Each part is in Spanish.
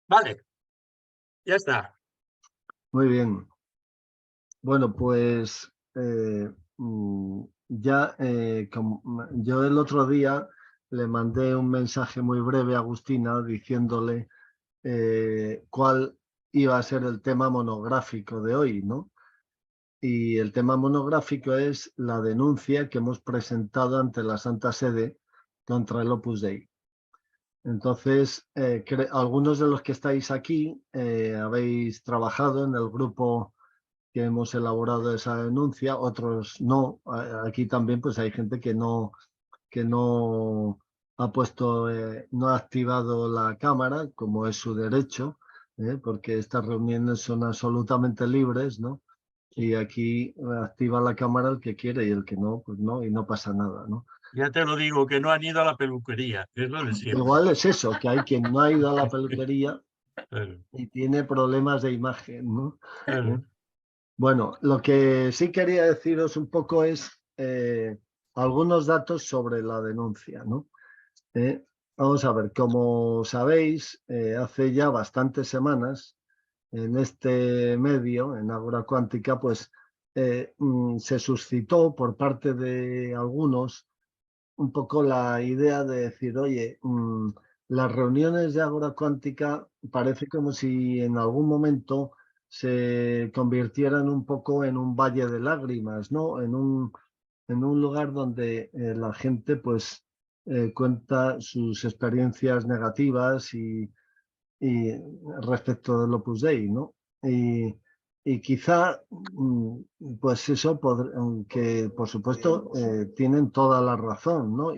Vale, ya está. Muy bien. Bueno, pues ya yo el otro día le mandé un mensaje muy breve a Agustina diciéndole cuál iba a ser el tema monográfico de hoy, ¿no? Y el tema monográfico es la denuncia que hemos presentado ante la Santa Sede contra el Opus Dei. Entonces, algunos de los que estáis aquí habéis trabajado en el grupo que hemos elaborado esa denuncia, otros no. Aquí también pues hay gente que no ha puesto, no ha activado la cámara, como es su derecho, porque estas reuniones son absolutamente libres, ¿no? Y aquí activa la cámara el que quiere y el que no, pues no, y no pasa nada, ¿no? Ya te lo digo, que no han ido a la peluquería, es lo de siempre. Igual es eso, que hay quien no ha ido a la peluquería Claro, y tiene problemas de imagen, ¿no? ¿Eh? claro. Bueno, lo que sí quería deciros un poco es algunos datos sobre la denuncia, ¿no? Eh, Vamos a ver, como sabéis, hace ya bastantes semanas en este medio, en Ágora Cuántica, pues se suscitó por parte de algunos un poco la idea de decir, oye, las reuniones de Ágora Cuántica parece como si en algún momento se convirtieran un poco en un valle de lágrimas, ¿no? En un lugar donde la gente pues cuenta sus experiencias negativas y respecto del Opus Dei, ¿no? Y quizá, pues eso, aunque por supuesto tienen toda la razón, ¿no?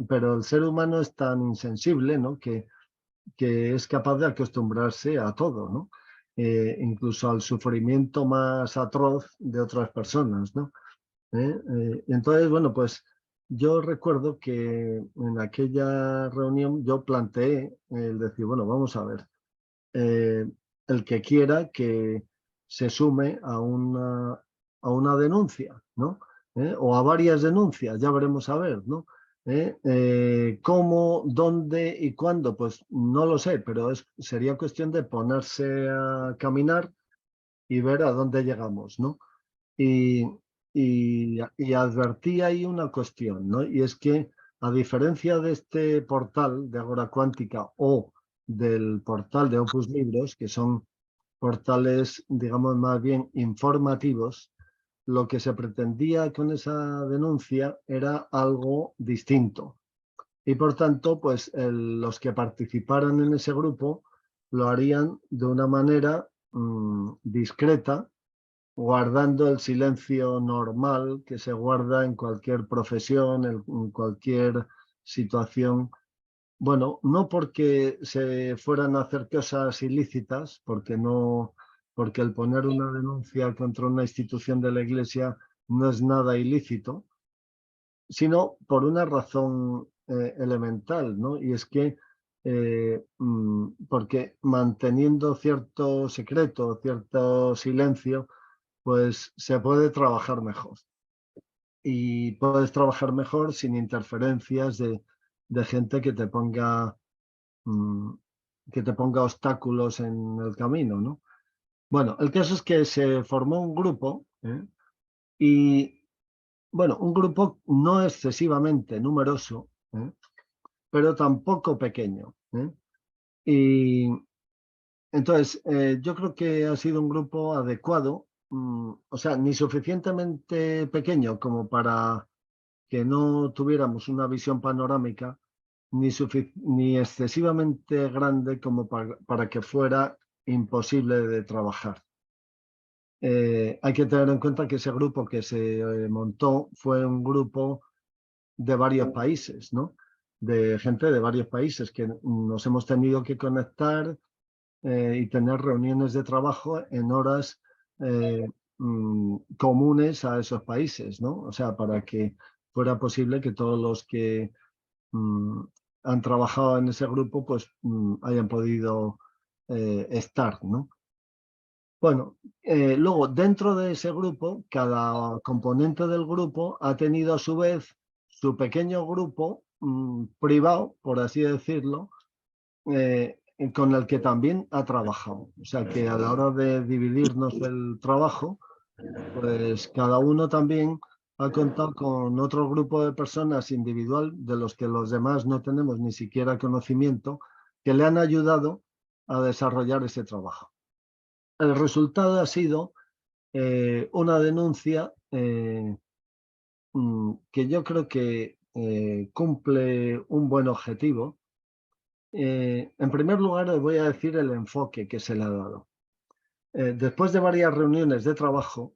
Pero el ser humano es tan insensible, ¿no? Que es capaz de acostumbrarse a todo, ¿no? Incluso al sufrimiento más atroz de otras personas, ¿no? Entonces, bueno, pues yo recuerdo que en aquella reunión yo planteé el decir, bueno, vamos a ver, eh, el que quiera que se sume a una denuncia, ¿no? O a varias denuncias, ya veremos a ver, ¿no? ¿Cómo, dónde y cuándo? Pues no lo sé, pero sería cuestión de ponerse a caminar y ver a dónde llegamos, ¿no? Y, y advertí ahí una cuestión, ¿no? Y es que, a diferencia de este portal de Agora Cuántica o del portal de Opus Libros, que son portales, digamos, más bien informativos, lo que se pretendía con esa denuncia era algo distinto. Y por tanto, pues los que participaran en ese grupo lo harían de una manera discreta, guardando el silencio normal que se guarda en cualquier profesión, en cualquier situación. Bueno, no porque se fueran a hacer cosas ilícitas, porque no, porque el poner una denuncia contra una institución de la Iglesia no es nada ilícito, sino por una razón elemental, ¿no? Y es que porque manteniendo cierto secreto, cierto silencio, pues se puede trabajar mejor. Y puedes trabajar mejor sin interferencias de gente mm, que te ponga obstáculos en el camino, ¿no? Bueno, el caso es que se formó un grupo, y, bueno, un grupo no excesivamente numeroso, pero tampoco pequeño. Y entonces, yo creo que ha sido un grupo adecuado, o sea, ni suficientemente pequeño como para que no tuviéramos una visión panorámica, ni excesivamente grande como para que fuera imposible de trabajar. Hay que tener en cuenta que ese grupo que se montó fue un grupo de varios países, ¿no? De gente de varios países que nos hemos tenido que conectar y tener reuniones de trabajo en horas eh, comunes a esos países, ¿no? O sea, para que fuera posible que todos los que mm, han trabajado en ese grupo, pues hayan podido estar, ¿no? Bueno, luego dentro de ese grupo, cada componente del grupo ha tenido a su vez su pequeño grupo privado, por así decirlo, con el que también ha trabajado. O sea que a la hora de dividirnos el trabajo, pues cada uno también ha contado con otro grupo de personas individual de los que los demás no tenemos ni siquiera conocimiento, que le han ayudado a desarrollar ese trabajo. El resultado ha sido una denuncia que yo creo que cumple un buen objetivo. En primer lugar, les voy a decir el enfoque que se le ha dado. Después de varias reuniones de trabajo,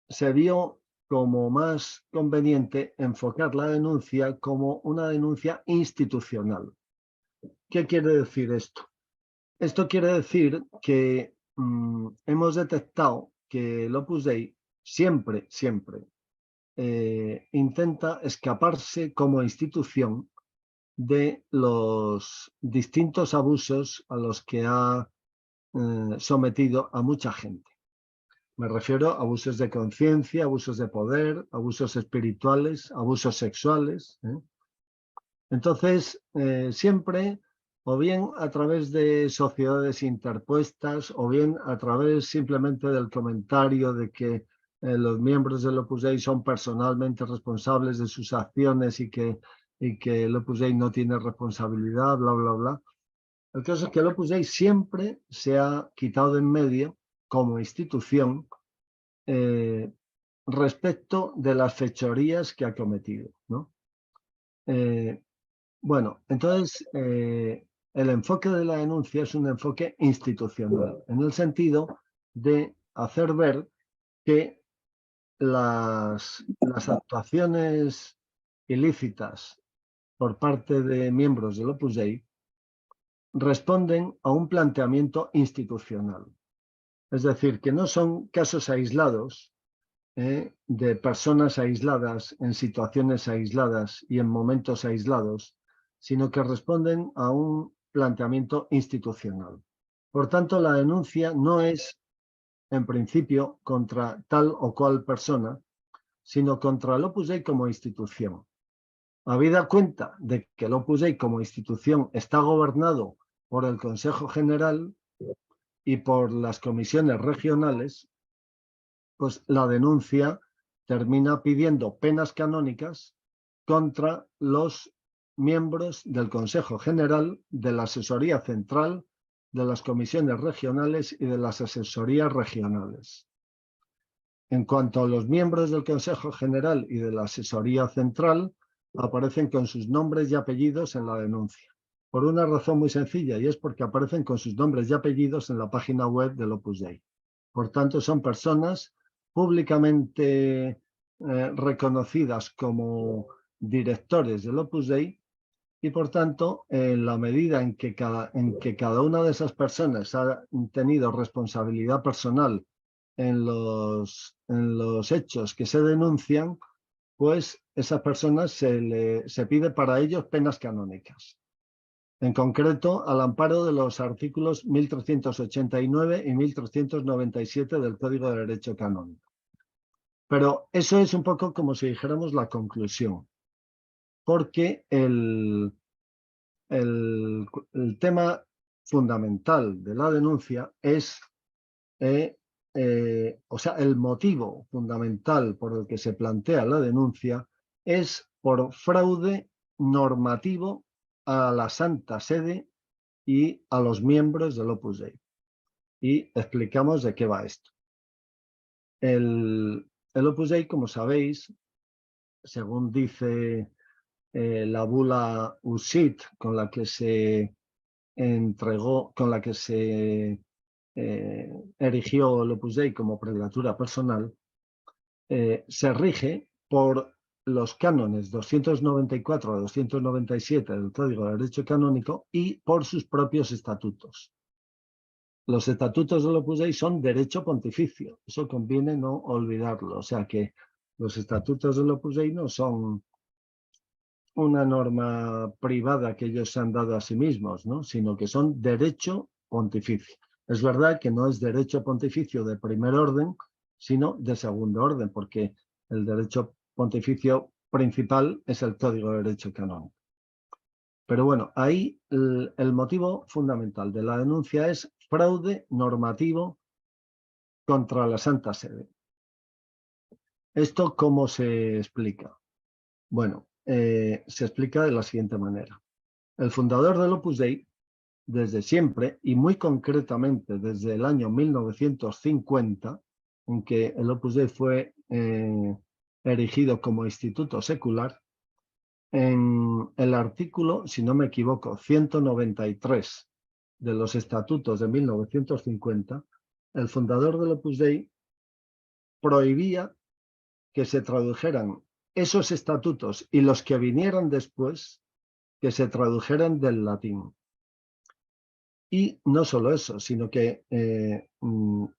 se vio como más conveniente enfocar la denuncia como una denuncia institucional. ¿Qué quiere decir esto? Esto quiere decir que hemos detectado que el Opus Dei siempre intenta escaparse como institución de los distintos abusos a los que ha sometido a mucha gente. Me refiero a abusos de conciencia, abusos de poder, abusos espirituales, abusos sexuales. Entonces, siempre, o bien a través de sociedades interpuestas, o bien a través simplemente del comentario de que los miembros del Opus Dei son personalmente responsables de sus acciones y que el Opus Dei no tiene responsabilidad, bla, bla, bla. El caso es que el Opus Dei siempre se ha quitado de en medio como institución respecto de las fechorías que ha cometido, ¿no? Bueno, entonces el enfoque de la denuncia es un enfoque institucional, en el sentido de hacer ver que las actuaciones ilícitas por parte de miembros del Opus Dei responden a un planteamiento institucional. Es decir, que no son casos aislados de personas aisladas en situaciones aisladas y en momentos aislados, sino que responden a un planteamiento institucional. Por tanto, la denuncia no es, en principio, contra tal o cual persona, sino contra el Opus Dei como institución. Habida cuenta de que el Opus Dei como institución está gobernado por el Consejo General y por las comisiones regionales, pues la denuncia termina pidiendo penas canónicas contra los miembros del Consejo General, de la Asesoría Central, de las comisiones regionales y de las asesorías regionales. En cuanto a los miembros del Consejo General y de la Asesoría Central, aparecen con sus nombres y apellidos en la denuncia. Por una razón muy sencilla, y es porque aparecen con sus nombres y apellidos en la página web del Opus Dei. Por tanto, son personas públicamente reconocidas como directores del Opus Dei y, por tanto, en la medida en que cada una de esas personas ha tenido responsabilidad personal en los hechos que se denuncian, pues esas personas se pide para ellos penas canónicas. En concreto, al amparo de los artículos 1389 y 1397 del Código de Derecho Canónico. Pero eso es un poco como si dijéramos la conclusión, porque el tema fundamental de la denuncia es, o sea, el motivo fundamental por el que se plantea la denuncia es por fraude normativo a la Santa Sede y a los miembros del Opus Dei. Y explicamos de qué va esto. El Opus Dei, como sabéis, según dice la bula Usit, con la que se entregó, con la que se erigió el Opus Dei como prelatura personal, se rige por los cánones 294 a 297 del Código de Derecho Canónico y por sus propios estatutos. Los estatutos del Opus Dei son derecho pontificio, eso conviene no olvidarlo, o sea que los estatutos del Opus Dei no son una norma privada que ellos se han dado a sí mismos, ¿no? Sino que son derecho pontificio. Es verdad que no es derecho pontificio de primer orden, sino de segundo orden, porque el derecho pontificio principal es el Código de Derecho Canónico. Pero bueno, ahí el motivo fundamental de la denuncia es fraude normativo contra la Santa Sede. ¿Esto cómo se explica? Bueno, se explica de la siguiente manera. El fundador del Opus Dei, desde siempre, y muy concretamente desde el año 1950, en que el Opus Dei fue erigido como instituto secular, en el artículo, si no me equivoco, 193 de los estatutos de 1950, el fundador del Opus Dei prohibía que se tradujeran esos estatutos y los que vinieran después, que se tradujeran del latín. Y no solo eso, sino que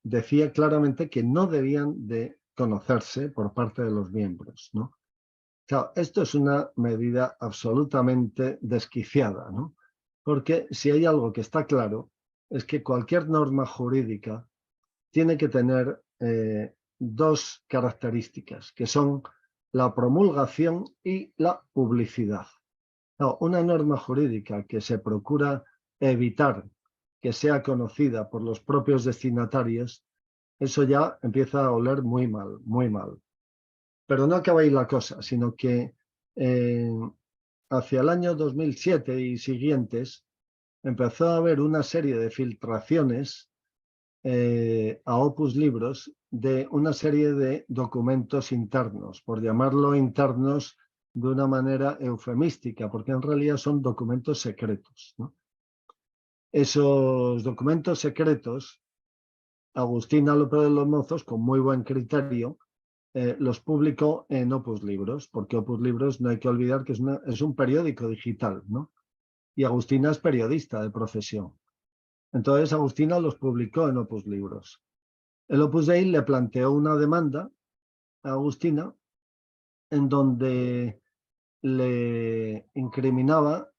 decía claramente que no debían de conocerse por parte de los miembros, ¿no? Claro, esto es una medida absolutamente desquiciada, ¿no? Porque si hay algo que está claro, es que cualquier norma jurídica tiene que tener dos características, que son la promulgación y la publicidad. No, una norma jurídica que se procura evitar que sea conocida por los propios destinatarios, eso ya empieza a oler muy mal, muy mal. Pero no acaba ahí la cosa, sino que hacia el año 2007 y siguientes empezó a haber una serie de filtraciones a Opus Libros de una serie de documentos internos, por llamarlo internos de una manera eufemística, porque en realidad son documentos secretos, ¿no? Esos documentos secretos, Agustina López de los Mozos, con muy buen criterio, los publicó en Opus Libros, porque Opus Libros no hay que olvidar que es un periódico digital, ¿no? Y Agustina es periodista de profesión. Entonces Agustina los publicó en Opus Libros. El Opus Dei le planteó una demanda a Agustina en donde le incriminaba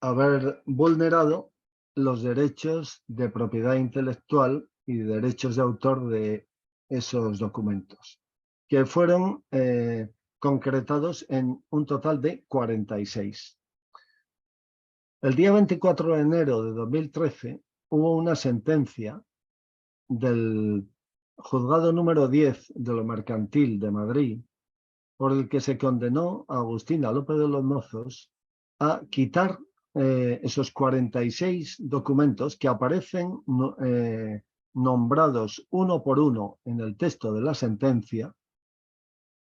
haber vulnerado los derechos de propiedad intelectual y derechos de autor de esos documentos, que fueron concretados en un total de 46. El día 24 de enero de 2013 hubo una sentencia del juzgado número 10 de lo mercantil de Madrid, por el que se condenó a Agustina López de los Mozos a quitar esos 46 documentos que aparecen nombrados uno por uno en el texto de la sentencia,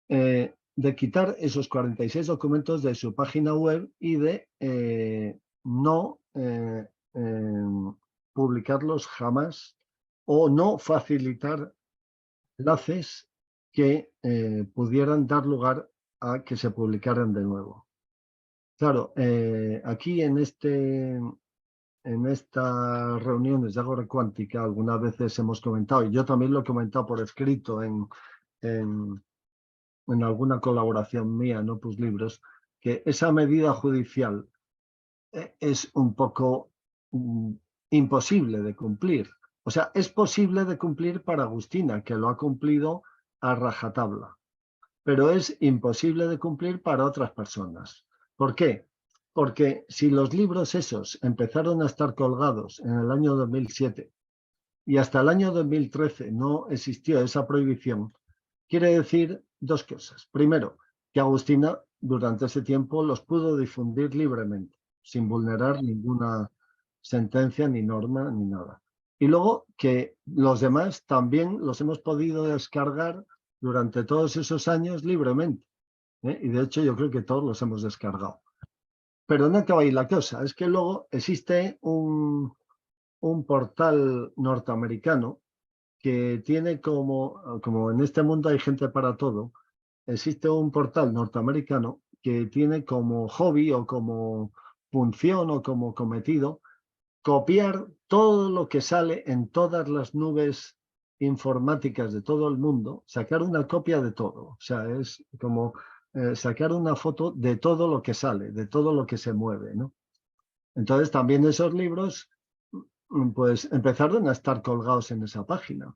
de quitar esos 46 documentos de su página web y de no publicarlos jamás o no facilitar enlaces que pudieran dar lugar a que se publicaran de nuevo. Claro, aquí en estas reuniones de Agora Cuántica algunas veces hemos comentado, y yo también lo he comentado por escrito en alguna colaboración mía en Opus Libros, que esa medida judicial es un poco imposible de cumplir. O sea, es posible de cumplir para Agustina, que lo ha cumplido a rajatabla, pero es imposible de cumplir para otras personas. ¿Por qué? Porque si los libros esos empezaron a estar colgados en el año 2007 y hasta el año 2013 no existió esa prohibición, quiere decir dos cosas. Primero, que Agustina durante ese tiempo los pudo difundir libremente, sin vulnerar ninguna sentencia, ni norma, ni nada. Y luego que los demás también los hemos podido descargar durante todos esos años libremente. Y de hecho yo creo que todos los hemos descargado. Pero no acaba ahí la cosa, es que luego existe un portal norteamericano que tiene como en este mundo hay gente para todo, existe un portal norteamericano que tiene como hobby o como función o como cometido copiar todo lo que sale en todas las nubes informáticas de todo el mundo, sacar una copia de todo. O sea, es como sacar una foto de todo lo que sale, de todo lo que se mueve, ¿no? Entonces también esos libros pues empezaron a estar colgados en esa página.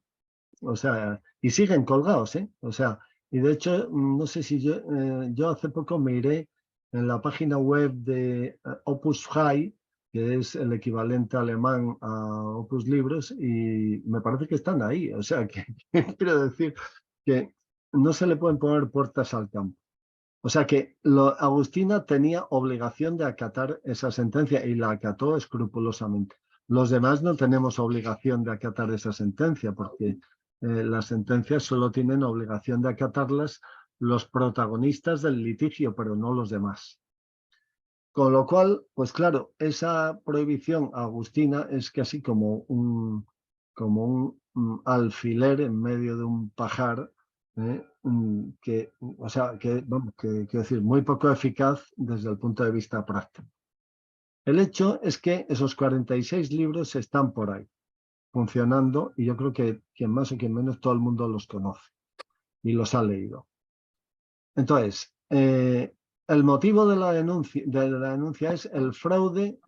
O sea, y siguen colgados, ¿eh? O sea, y de hecho, no sé si yo hace poco miré en la página web de Opus High, que es el equivalente alemán a Opus Libros, y me parece que están ahí. O sea, que quiero decir que no se le pueden poner puertas al campo. O sea que Agustina tenía obligación de acatar esa sentencia y la acató escrupulosamente. Los demás no tenemos obligación de acatar esa sentencia porque las sentencias solo tienen obligación de acatarlas los protagonistas del litigio, pero no los demás. Con lo cual, pues claro, esa prohibición agustina es casi como un alfiler en medio de un pajar, que, o sea, vamos, que quiero decir, muy poco eficaz desde el punto de vista práctico. El hecho es que esos 46 libros están por ahí, funcionando, y yo creo que quien más o quien menos todo el mundo los conoce y los ha leído. Entonces, el motivo de la denuncia es el fraude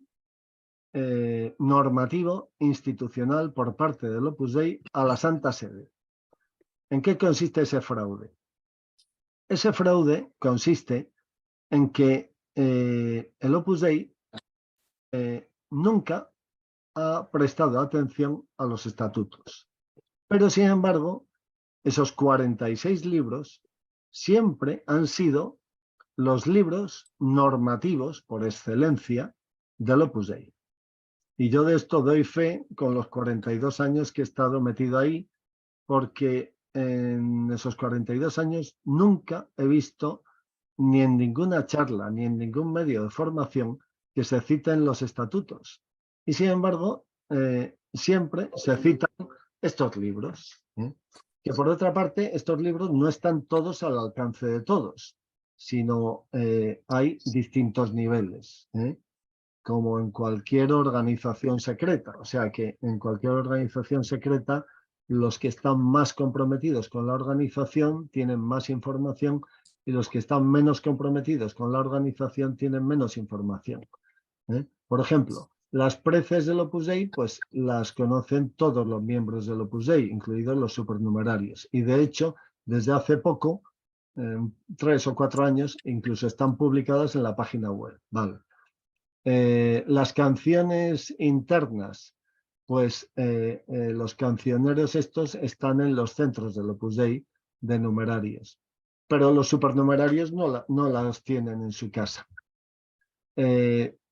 normativo institucional por parte del Opus Dei a la Santa Sede. ¿En qué consiste ese fraude? Ese fraude consiste en que el Opus Dei nunca ha prestado atención a los estatutos. Pero, sin embargo, esos 46 libros siempre han sido los libros normativos por excelencia del Opus Dei. Y yo de esto doy fe con los 42 años que he estado metido ahí, porque en esos 42 años nunca he visto ni en ninguna charla, ni en ningún medio de formación que se citen los estatutos. Y sin embargo, siempre se citan estos libros. Que por otra parte, estos libros no están todos al alcance de todos, sino hay distintos niveles, como en cualquier organización secreta. O sea que en cualquier organización secreta, los que están más comprometidos con la organización tienen más información y los que están menos comprometidos con la organización tienen menos información. Por ejemplo, las preces del Opus Dei, pues las conocen todos los miembros del Opus Dei, incluidos los supernumerarios. Y de hecho, desde hace poco, 3 o 4 años, incluso están publicadas en la página web. Vale. Las canciones internas, pues los cancioneros estos están en los centros del Opus Dei de numerarios, pero los supernumerarios no las tienen en su casa.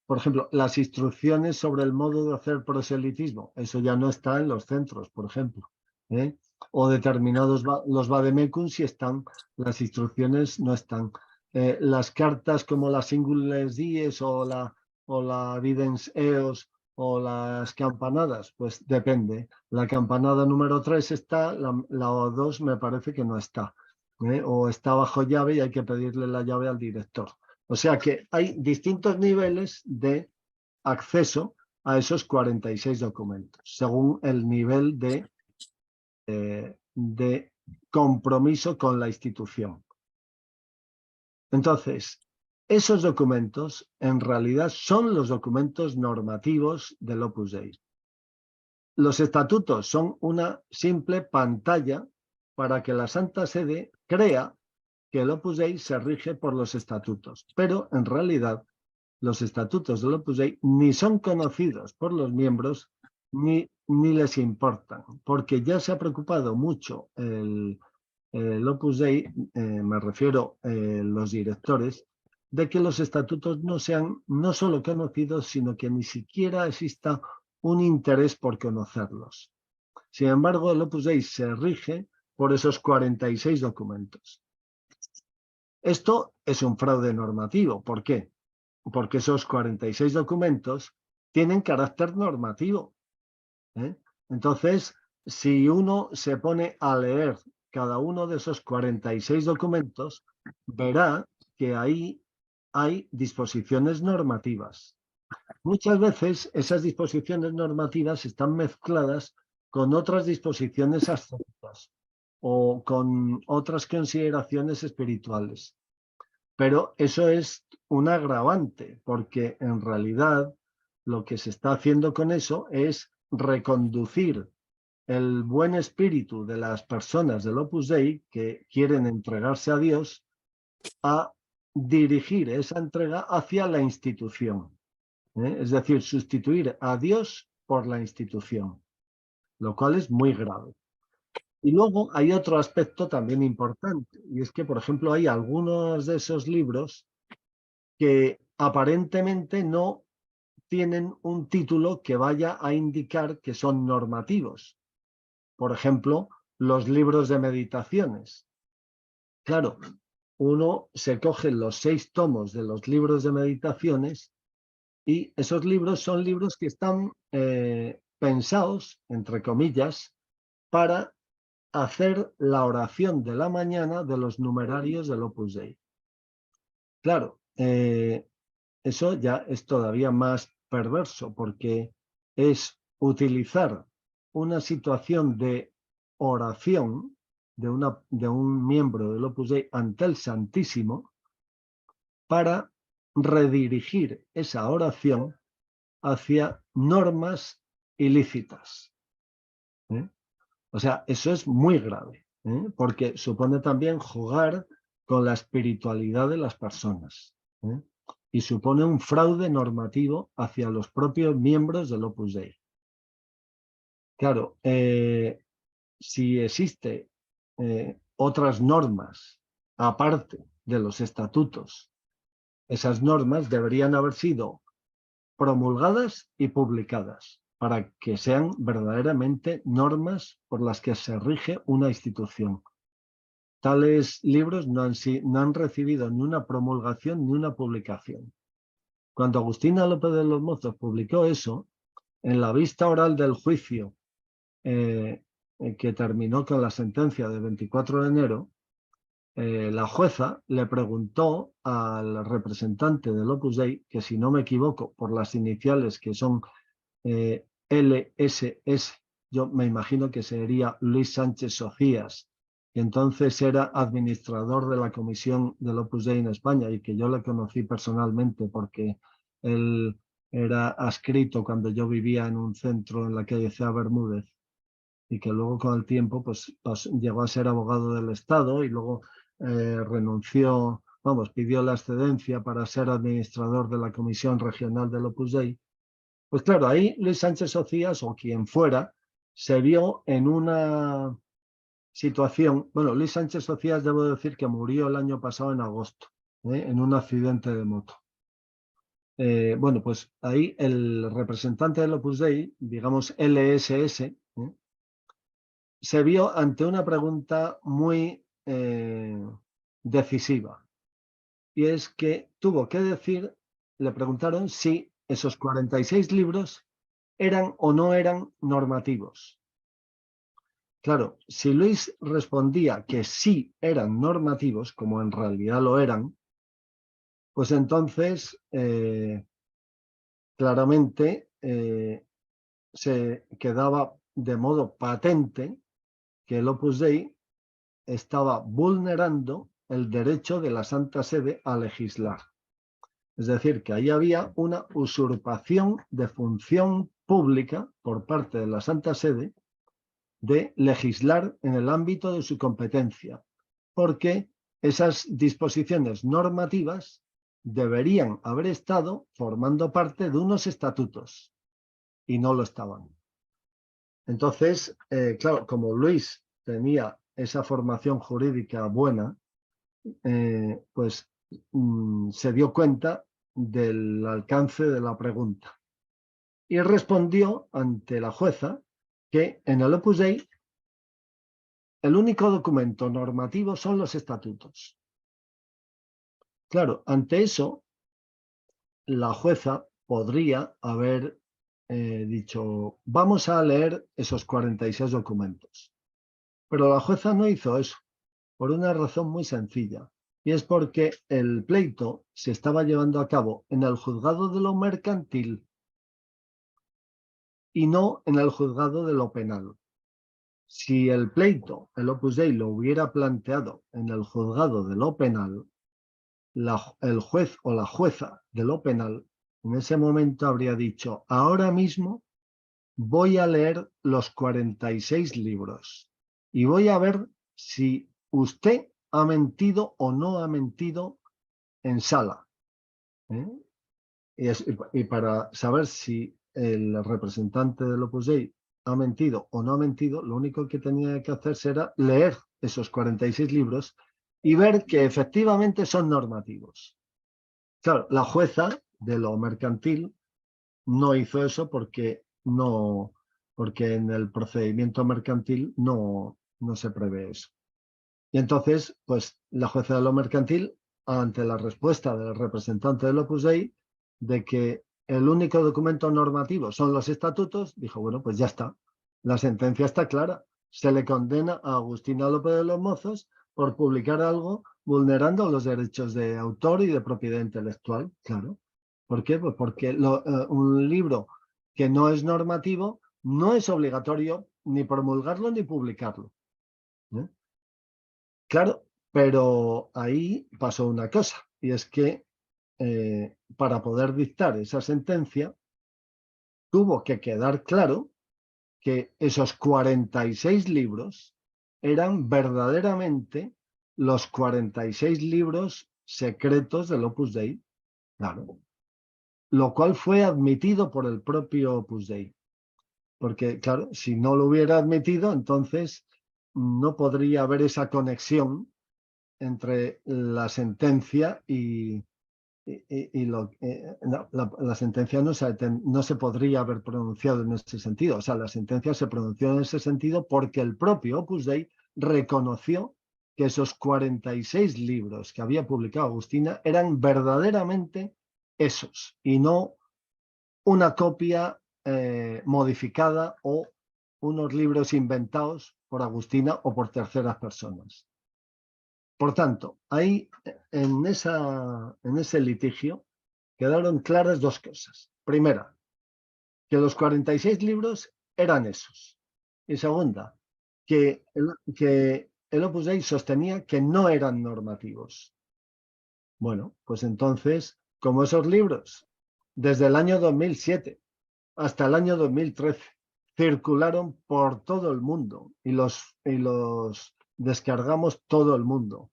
Por ejemplo, las instrucciones sobre el modo de hacer proselitismo, eso ya no está en los centros, por ejemplo. O determinados, los vademecum si están, las instrucciones no están. Las cartas como las Singules Dies o la Videns Eos o las campanadas, pues depende. La campanada número 3 está, la 2 me parece que no está. O está bajo llave y hay que pedirle la llave al director. O sea que hay distintos niveles de acceso a esos 46 documentos, según el nivel de compromiso con la institución. Entonces, esos documentos en realidad son los documentos normativos del Opus Dei. Los estatutos son una simple pantalla para que la Santa Sede crea que el Opus Dei se rige por los estatutos, pero en realidad los estatutos del Opus Dei ni son conocidos por los miembros ni les importan, porque ya se ha preocupado mucho el Opus Dei, me refiero los directores, de que los estatutos no sean no solo conocidos, sino que ni siquiera exista un interés por conocerlos. Sin embargo, el Opus Dei se rige por esos 46 documentos. Esto es un fraude normativo. ¿Por qué? Porque esos 46 documentos tienen carácter normativo. Entonces, si uno se pone a leer cada uno de esos 46 documentos, verá que ahí hay disposiciones normativas. Muchas veces esas disposiciones normativas están mezcladas con otras disposiciones abstractas o con otras consideraciones espirituales. Pero eso es un agravante, porque en realidad lo que se está haciendo con eso es reconducir el buen espíritu de las personas del Opus Dei que quieren entregarse a Dios a dirigir esa entrega hacia la institución. Es decir, sustituir a Dios por la institución, lo cual es muy grave. Y luego hay otro aspecto también importante, y es que, por ejemplo, hay algunos de esos libros que aparentemente no tienen un título que vaya a indicar que son normativos. Por ejemplo, los libros de meditaciones. Claro, uno se coge los 6 tomos de los libros de meditaciones y esos libros son libros que están pensados, entre comillas, para hacer la oración de la mañana de los numerarios del Opus Dei. Claro, eso ya es todavía más perverso porque es utilizar una situación de oración de un miembro del Opus Dei ante el Santísimo para redirigir esa oración hacia normas ilícitas. O sea, eso es muy grave, porque supone también jugar con la espiritualidad de las personas. Y supone un fraude normativo hacia los propios miembros del Opus Dei. Claro, si existe otras normas aparte de los estatutos, esas normas deberían haber sido promulgadas y publicadas para que sean verdaderamente normas por las que se rige una institución. Tales libros no han recibido ni una promulgación ni una publicación. Cuando Agustina López de los Mozos publicó eso, en la vista oral del juicio que terminó con la sentencia del 24 de enero, la jueza le preguntó al representante del Opus Dei, que si no me equivoco, por las iniciales que son LSS, yo me imagino que sería Luis Sánchez Socias, que entonces era administrador de la comisión del Opus Dei en España y que yo le conocí personalmente porque él era adscrito cuando yo vivía en un centro en la calle Cea Bermúdez y que luego con el tiempo pues llegó a ser abogado del Estado y luego renunció, pidió la excedencia para ser administrador de la Comisión Regional del Opus Dei. Pues claro, ahí Luis Sánchez Socias o quien fuera se vio en una situación, Luis Sánchez Socias debo decir que murió el año pasado en agosto, en un accidente de moto. Pues ahí el representante del Opus Dei, digamos LSS, se vio ante una pregunta muy decisiva. Y es que tuvo que decir, le preguntaron si esos 46 libros eran o no eran normativos. Claro, si Luis respondía que sí eran normativos, como en realidad lo eran, pues entonces claramente se quedaba de modo patente que el Opus Dei estaba vulnerando el derecho de la Santa Sede a legislar. Es decir, que ahí había una usurpación de función pública por parte de la Santa Sede de legislar en el ámbito de su competencia, porque esas disposiciones normativas deberían haber estado formando parte de unos estatutos y no lo estaban. Entonces, claro, como Luis tenía esa formación jurídica buena, pues se dio cuenta del alcance de la pregunta y respondió ante la jueza que en el Opus Dei el único documento normativo son los estatutos. Claro, ante eso, la jueza podría haber dicho, vamos a leer esos 46 documentos. Pero la jueza no hizo eso, por una razón muy sencilla, y es porque el pleito se estaba llevando a cabo en el juzgado de lo mercantil y no en el juzgado de lo penal. Si el pleito, el Opus Dei, lo hubiera planteado en el juzgado de lo penal, el juez o la jueza de lo penal en ese momento habría dicho, ahora mismo voy a leer los 46 libros y voy a ver si usted ha mentido o no ha mentido en sala. Y para saber si el representante del Opus Dei ha mentido o no ha mentido, lo único que tenía que hacerse era leer esos 46 libros y ver que efectivamente son normativos. Claro, la jueza de lo mercantil no hizo eso porque en el procedimiento mercantil no se prevé eso. Y entonces, pues la jueza de lo mercantil, ante la respuesta del representante del Opus Dei de que el único documento normativo son los estatutos, dijo, bueno, pues ya está. La sentencia está clara. Se le condena a Agustina López de los Mozos por publicar algo vulnerando los derechos de autor y de propiedad intelectual. Claro. ¿Por qué? Pues porque un libro que no es normativo no es obligatorio ni promulgarlo ni publicarlo. Claro, pero ahí pasó una cosa, y es que para poder dictar esa sentencia tuvo que quedar claro que esos 46 libros eran verdaderamente los 46 libros secretos del Opus Dei, claro, lo cual fue admitido por el propio Opus Dei. Porque, claro, si no lo hubiera admitido, entonces no podría haber esa conexión entre la sentencia la sentencia no se podría haber pronunciado en ese sentido. O sea, la sentencia se pronunció en ese sentido porque el propio Opus Dei reconoció que esos 46 libros que había publicado Agustina eran verdaderamente esos y no una copia modificada o unos libros inventados por Agustina o por terceras personas. Por tanto, ahí en ese litigio quedaron claras dos cosas. Primera, que los 46 libros eran esos. Y segunda, que el Opus Dei sostenía que no eran normativos. Bueno, pues entonces, como esos libros, desde el año 2007 hasta el año 2013, circularon por todo el mundo y los descargamos todo el mundo.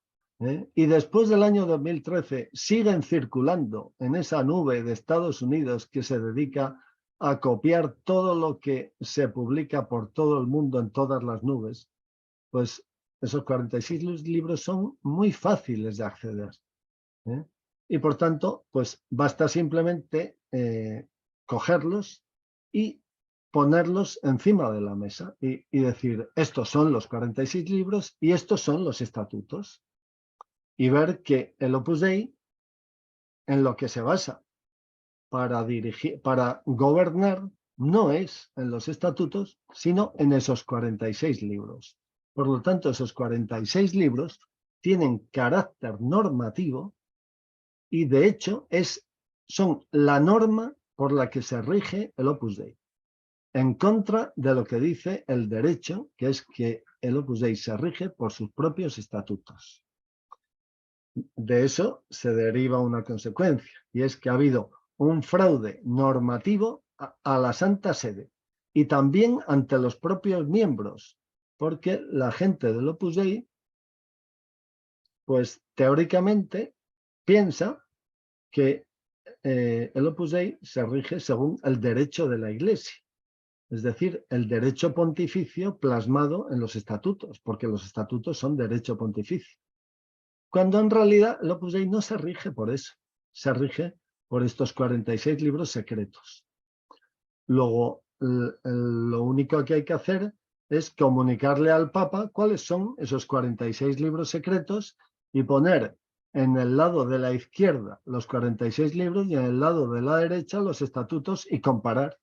Y después del año 2013 siguen circulando en esa nube de Estados Unidos que se dedica a copiar todo lo que se publica por todo el mundo en todas las nubes, pues esos 46 libros son muy fáciles de acceder. Y por tanto, pues basta simplemente cogerlos y ponerlos encima de la mesa y decir, estos son los 46 libros y estos son los estatutos. Y ver que el Opus Dei, en lo que se basa para gobernar, no es en los estatutos, sino en esos 46 libros. Por lo tanto, esos 46 libros tienen carácter normativo y, de hecho, son la norma por la que se rige el Opus Dei, en contra de lo que dice el derecho, que es que el Opus Dei se rige por sus propios estatutos. De eso se deriva una consecuencia, y es que ha habido un fraude normativo a la Santa Sede y también ante los propios miembros, porque la gente del Opus Dei, pues teóricamente piensa que el Opus Dei se rige según el derecho de la Iglesia, es decir, el derecho pontificio plasmado en los estatutos, porque los estatutos son derecho pontificio. Cuando en realidad el Opus Dei no se rige por eso, se rige por estos 46 libros secretos. Luego, lo único que hay que hacer es comunicarle al Papa cuáles son esos 46 libros secretos y poner en el lado de la izquierda los 46 libros y en el lado de la derecha los estatutos y comparar.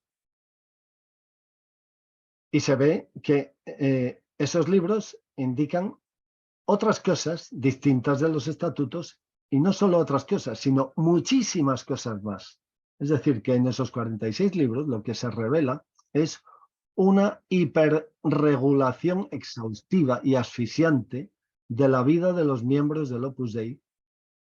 Y se ve que esos libros indican otras cosas distintas de los estatutos, y no solo otras cosas, sino muchísimas cosas más. Es decir, que en esos 46 libros lo que se revela es una hiperregulación exhaustiva y asfixiante de la vida de los miembros del Opus Dei,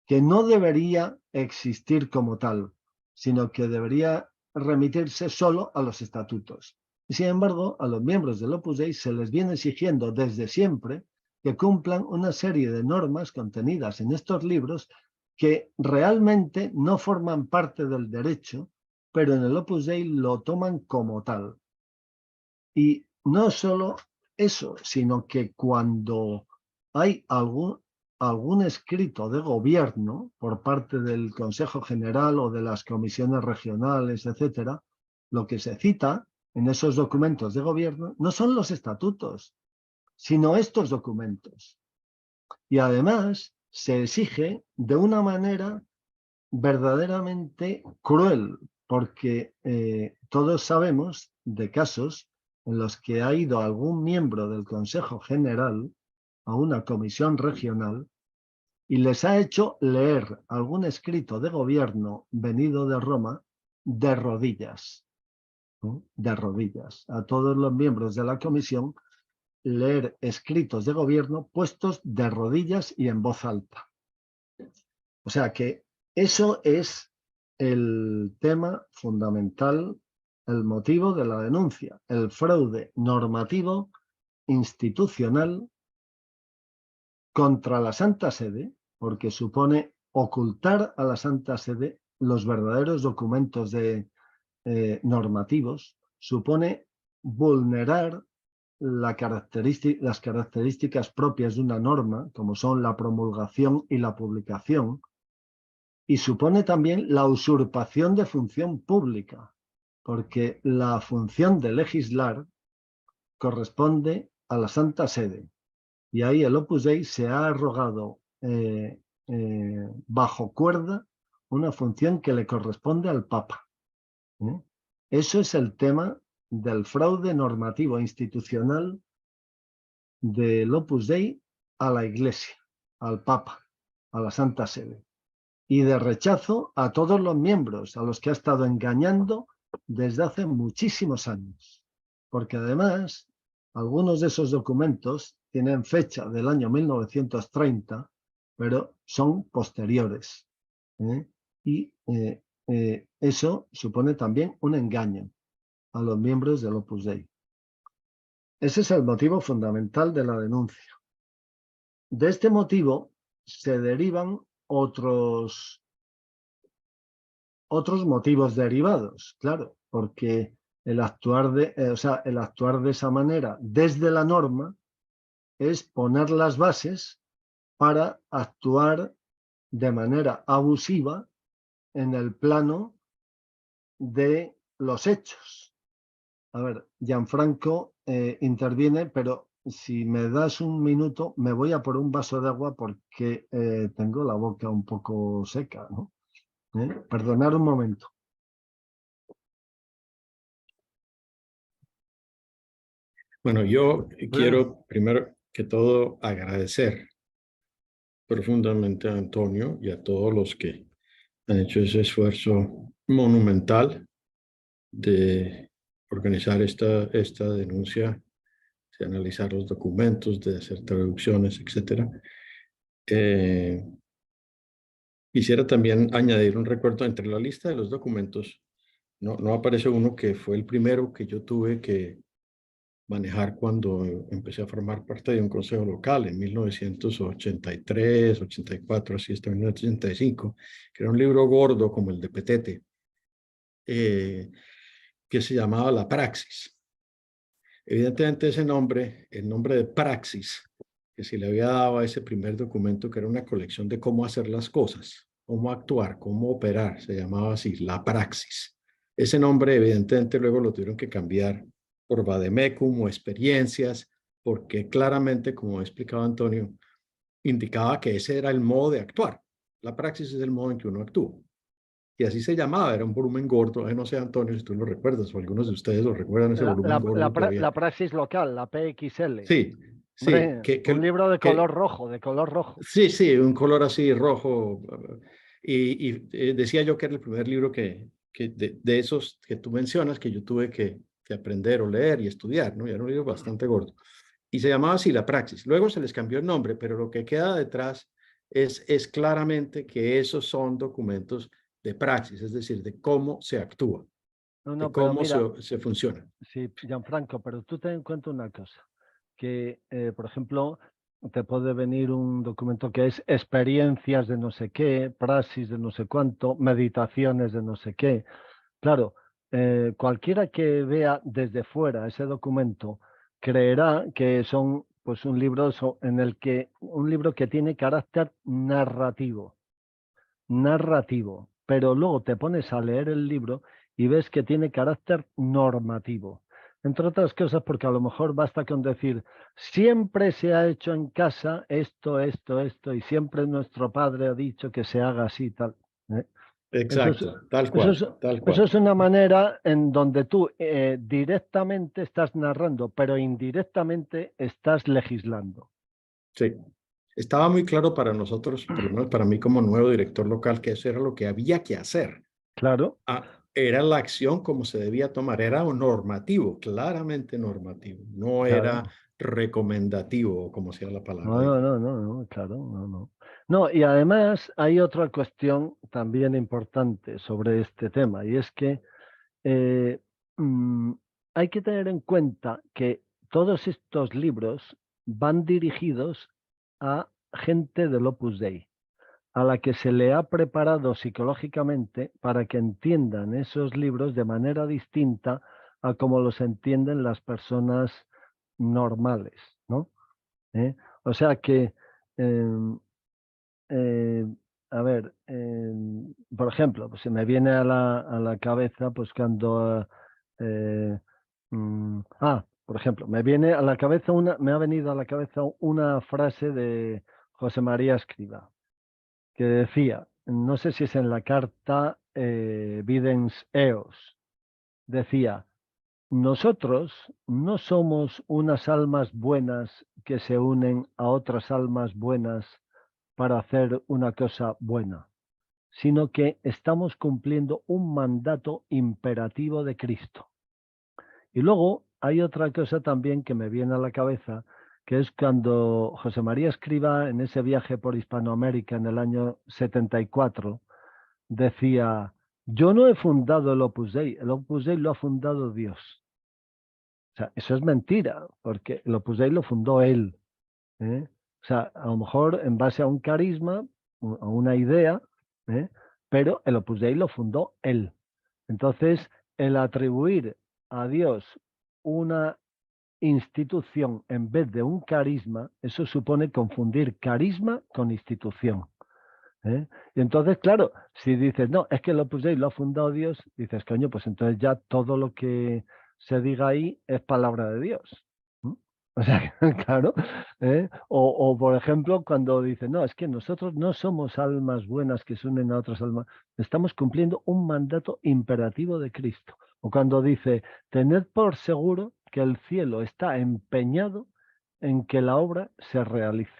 que no debería existir como tal, sino que debería remitirse solo a los estatutos. Y sin embargo, a los miembros del Opus Dei se les viene exigiendo desde siempre que cumplan una serie de normas contenidas en estos libros que realmente no forman parte del derecho, pero en el Opus Dei lo toman como tal. Y no solo eso, sino que cuando hay algún escrito de gobierno por parte del Consejo General o de las comisiones regionales, etcétera, lo que se cita en esos documentos de gobierno no son los estatutos, sino estos documentos. Y además se exige de una manera verdaderamente cruel, porque todos sabemos de casos en los que ha ido algún miembro del Consejo General a una comisión regional y les ha hecho leer algún escrito de gobierno venido de Roma de rodillas, ¿no? De rodillas. A todos los miembros de la comisión leer escritos de gobierno puestos de rodillas y en voz alta. O sea que eso es el tema fundamental, el motivo de la denuncia, el fraude normativo institucional contra la Santa Sede, porque supone ocultar a la Santa Sede los verdaderos documentos normativos, supone vulnerar las características propias de una norma, como son la promulgación y la publicación, y supone también la usurpación de función pública, porque la función de legislar corresponde a la Santa Sede. Y ahí el Opus Dei se ha arrogado bajo cuerda una función que le corresponde al Papa. Eso es el tema del fraude normativo institucional del Opus Dei a la Iglesia, al Papa, a la Santa Sede. Y de rechazo a todos los miembros a los que ha estado engañando desde hace muchísimos años. Porque además, algunos de esos documentos tienen fecha del año 1930, pero son posteriores. Y eso supone también un engaño a los miembros del Opus Dei. Ese es el motivo fundamental de la denuncia. De este motivo se derivan otros motivos derivados, claro, porque el actuar de esa manera desde la norma es poner las bases para actuar de manera abusiva en el plano de los hechos. A ver, Gianfranco interviene, pero si me das un minuto, me voy a por un vaso de agua porque tengo la boca un poco seca, ¿no? Perdonad un momento. Bueno, yo quiero primero que todo agradecer profundamente a Antonio y a todos los que han hecho ese esfuerzo monumental de organizar esta denuncia, de analizar los documentos, de hacer traducciones, etc. Quisiera también añadir un recuerdo entre la lista de los documentos. No aparece uno que fue el primero que yo tuve que manejar cuando empecé a formar parte de un consejo local en 1983, 84, así hasta 1985, que era un libro gordo como el de Petete, que se llamaba La Praxis. Evidentemente ese nombre, el nombre de Praxis, que se le había dado a ese primer documento, que era una colección de cómo hacer las cosas, cómo actuar, cómo operar, se llamaba así, La Praxis. Ese nombre evidentemente luego lo tuvieron que cambiar por vademecum o experiencias, porque claramente, como ha explicado Antonio, indicaba que ese era el modo de actuar. La praxis es el modo en que uno actúa. Y así se llamaba, era un volumen gordo. No sé, Antonio, si tú lo recuerdas, o algunos de ustedes lo recuerdan, ese volumen gordo. La praxis local, la PXL. Sí, sí. Hombre, un libro de color rojo, de color rojo. Sí, sí, un color así rojo. Y decía yo que era el primer libro que de esos que tú mencionas, que yo tuve que aprender o leer y estudiar, ¿no? Y era un libro bastante gordo. Y se llamaba así La Praxis. Luego se les cambió el nombre, pero lo que queda detrás es claramente que esos son documentos de praxis, es decir, de cómo se actúa, de cómo se funciona. Sí, Gianfranco, pero tú ten en cuenta una cosa, que, por ejemplo, te puede venir un documento que es experiencias de no sé qué, praxis de no sé cuánto, meditaciones de no sé qué. Claro, cualquiera que vea desde fuera ese documento creerá que son pues un libro un libro que tiene carácter narrativo, pero luego te pones a leer el libro y ves que tiene carácter normativo. Entre otras cosas porque a lo mejor basta con decir, siempre se ha hecho en casa esto, y siempre nuestro padre ha dicho que se haga así, tal. Eso es, Exacto, tal eso cual, es, tal eso cual. es una manera en donde tú directamente estás narrando, pero indirectamente estás legislando. Sí. Estaba muy claro para nosotros, por lo menos para mí como nuevo director local, que eso era lo que había que hacer. Claro. Era la acción como se debía tomar, era un normativo, claramente normativo, no era Claro. recomendativo, como sea la palabra. No, claro, no. No, y además hay otra cuestión también importante sobre este tema, y es que eh, mm, hay que tener en cuenta que todos estos libros van dirigidos a gente del Opus Dei, a la que se le ha preparado psicológicamente para que entiendan esos libros de manera distinta a como los entienden las personas normales, ¿no? O sea que, em, eh, a ver, por ejemplo, pues se me viene a la cabeza, pues cuando, por ejemplo, me viene a la cabeza me ha venido a la cabeza una frase de José María Escrivá, que decía, no sé si es en la carta Videns Eos, decía, nosotros no somos unas almas buenas que se unen a otras almas buenas para hacer una cosa buena, sino que estamos cumpliendo un mandato imperativo de Cristo. Y luego hay otra cosa también que me viene a la cabeza, que es cuando José María Escrivá, en ese viaje por Hispanoamérica en el año 74, decía, yo no he fundado el Opus Dei lo ha fundado Dios. O sea, eso es mentira, porque el Opus Dei lo fundó él. ¿Eh? O sea, a lo mejor en base a un carisma, a una idea, ¿eh? Pero el Opus Dei lo fundó él. Entonces, el atribuir a Dios una institución en vez de un carisma, eso supone confundir carisma con institución. ¿Eh? Y entonces, claro, si dices, no, es que el Opus Dei lo ha fundado Dios, dices, coño, pues entonces ya todo lo que se diga ahí es palabra de Dios. ¿Mm? O sea, claro. O, por ejemplo, cuando dicen, no, es que nosotros no somos almas buenas que se unen a otras almas, estamos cumpliendo un mandato imperativo de Cristo. O cuando dice, tened por seguro que el cielo está empeñado en que la obra se realice.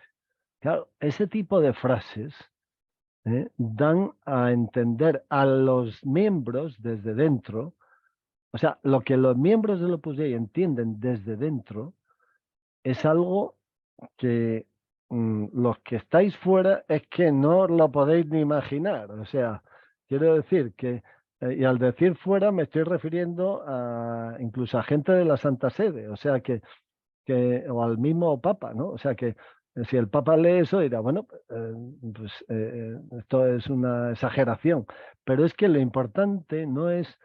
Claro, ese tipo de frases dan a entender a los miembros desde dentro, o sea, lo que los miembros del Opus Dei entienden desde dentro es algo que los que estáis fuera es que no lo podéis ni imaginar. O sea, quiero decir que, y al decir fuera me estoy refiriendo a incluso a gente de la Santa Sede, o sea o al mismo Papa, ¿no? O sea que si el Papa lee eso dirá, bueno, esto es una exageración, pero es que lo importante no es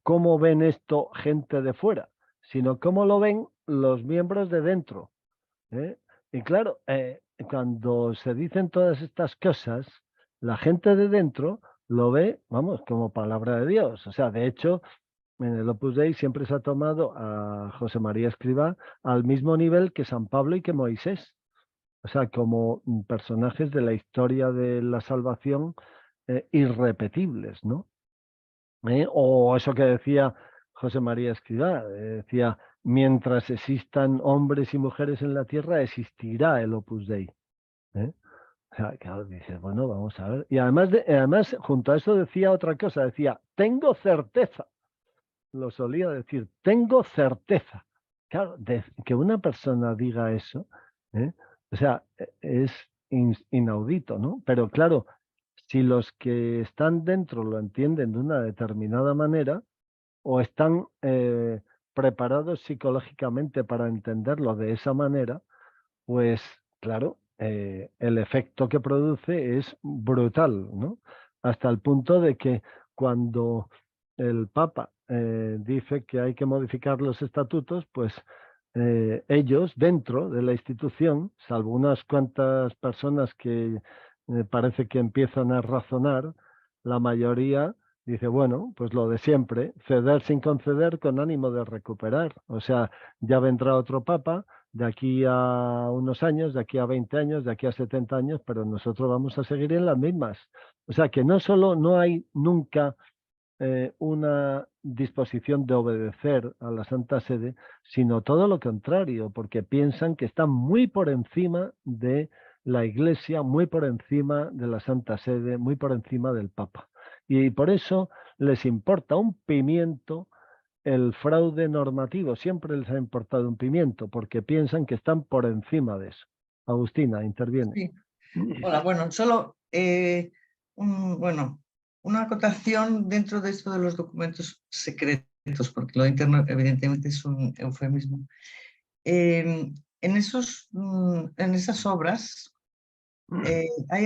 cómo ven esto gente de fuera, sino cómo lo ven los miembros de dentro. ¿Eh? Y claro, cuando se dicen todas estas cosas, la gente de dentro lo ve, vamos, como palabra de Dios. O sea, de hecho, en el Opus Dei siempre se ha tomado a José María Escrivá al mismo nivel que San Pablo y que Moisés. O sea, como personajes de la historia de la salvación irrepetibles, ¿no? O eso que decía José María Escrivá, decía, mientras existan hombres y mujeres en la tierra, existirá el Opus Dei. ¿Eh? O sea, claro, dices, bueno, vamos a ver. Y además, junto a eso decía otra cosa, decía, tengo certeza. Lo solía decir, tengo certeza. Claro, que una persona diga eso, ¿eh? O sea, es inaudito, ¿no? Pero claro, si los que están dentro lo entienden de una determinada manera o están preparados psicológicamente para entenderlo de esa manera, pues claro, el efecto que produce es brutal, ¿no? Hasta el punto de que cuando el Papa dice que hay que modificar los estatutos, pues ellos dentro de la institución, salvo unas cuantas personas que parece que empiezan a razonar, la mayoría dice, bueno, pues lo de siempre, ceder sin conceder con ánimo de recuperar. O sea, ya vendrá otro Papa de aquí a unos años, de aquí a 20 años, de aquí a 70 años, pero nosotros vamos a seguir en las mismas. O sea, que no solo no hay nunca una disposición de obedecer a la Santa Sede, sino todo lo contrario, porque piensan que están muy por encima de la Iglesia, muy por encima de la Santa Sede, muy por encima del Papa. Y por eso les importa un pimiento el fraude normativo, siempre les ha importado un pimiento, porque piensan que están por encima de eso. Agustina, interviene. Sí. Hola, bueno, solo una acotación dentro de esto de los documentos secretos, porque lo interno evidentemente es un eufemismo. En esas obras hay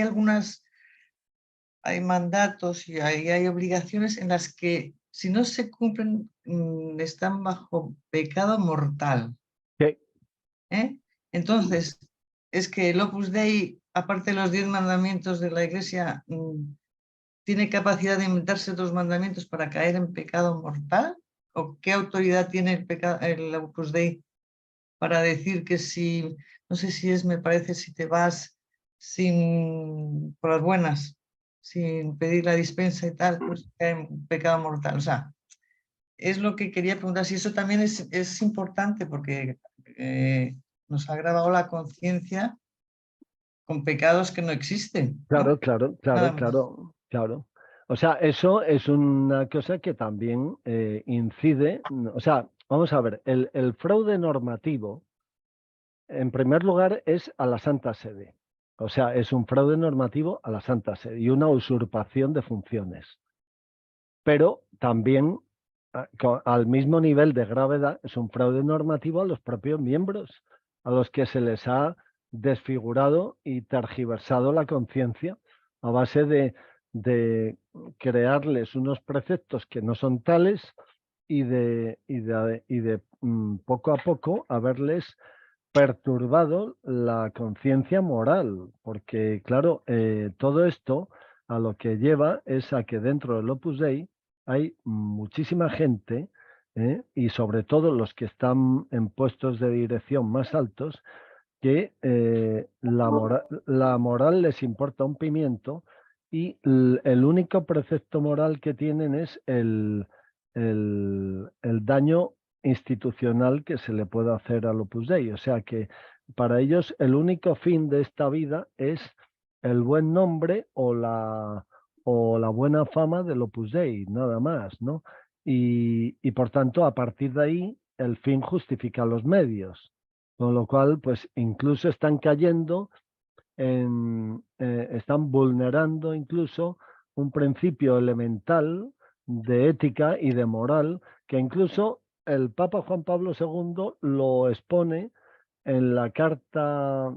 hay mandatos y hay obligaciones en las que si no se cumplen están bajo pecado mortal. Sí. Entonces, es que el Opus Dei, aparte de los 10 mandamientos de la Iglesia, ¿tiene capacidad de inventarse otros mandamientos para caer en pecado mortal? ¿O qué autoridad tiene el Opus Dei para decir que si, no sé si es, me parece, si te vas por las buenas, sin pedir la dispensa y tal, pues cae en pecado mortal? O sea, es lo que quería preguntar, si eso también es importante, porque nos ha grabado la conciencia con pecados que no existen, ¿no? Claro. O sea, eso es una cosa que también incide, o sea, vamos a ver, el fraude normativo, en primer lugar, es a la Santa Sede. O sea, es un fraude normativo a la Santa Sede y una usurpación de funciones. Pero también, al mismo nivel de gravedad, es un fraude normativo a los propios miembros, a los que se les ha desfigurado y tergiversado la conciencia a base de crearles unos preceptos que no son tales y de poco a poco haberles perturbado la conciencia moral, porque claro, todo esto a lo que lleva es a que dentro del Opus Dei hay muchísima gente, y sobre todo los que están en puestos de dirección más altos, que la moral les importa un pimiento y el único precepto moral que tienen es el daño institucional que se le puede hacer al Opus Dei. O sea que para ellos el único fin de esta vida es el buen nombre o la buena fama del Opus Dei, nada más, ¿no? Y por tanto, a partir de ahí, el fin justifica los medios. Con lo cual, pues incluso están cayendo están vulnerando incluso un principio elemental de ética y de moral que incluso el Papa Juan Pablo II lo expone en la carta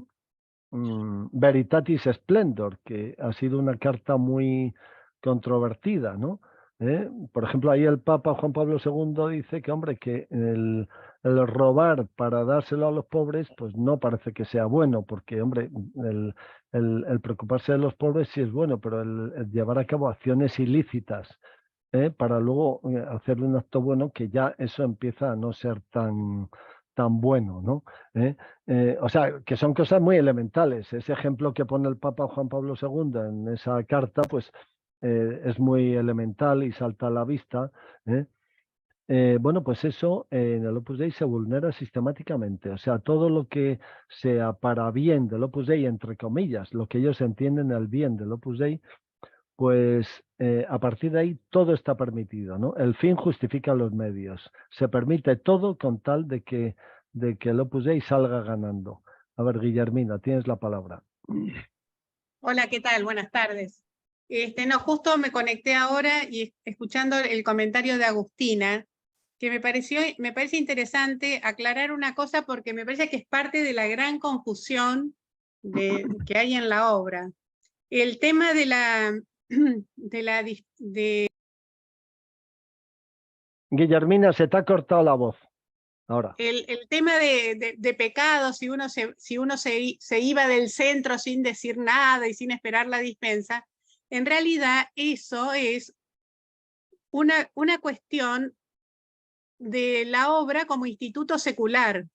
Veritatis Splendor, que ha sido una carta muy controvertida, ¿no? Por ejemplo, ahí el Papa Juan Pablo II dice que, hombre, que el robar para dárselo a los pobres, pues no parece que sea bueno, porque, hombre, el preocuparse de los pobres sí es bueno, pero el llevar a cabo acciones ilícitas para luego hacer un acto bueno, que ya eso empieza a no ser tan bueno, ¿no? O sea, que son cosas muy elementales. Ese ejemplo que pone el Papa Juan Pablo II en esa carta, pues es muy elemental y salta a la vista. Bueno, pues eso en el Opus Dei se vulnera sistemáticamente. O sea, todo lo que sea para bien del Opus Dei, entre comillas, lo que ellos entienden el bien del Opus Dei, pues a partir de ahí todo está permitido, ¿no? El fin justifica los medios. Se permite todo con tal de que el Opus Dei salga ganando. A ver, Guillermina, tienes la palabra. Hola, ¿qué tal? Buenas tardes. No, justo me conecté ahora y escuchando el comentario de Agustina, que me parece interesante aclarar una cosa, porque me parece que es parte de la gran confusión que hay en la obra. El tema Guillermina, se te ha cortado la voz. Ahora. El tema de pecado, si uno se iba del centro sin decir nada y sin esperar la dispensa, en realidad eso es una cuestión de la obra como instituto secular,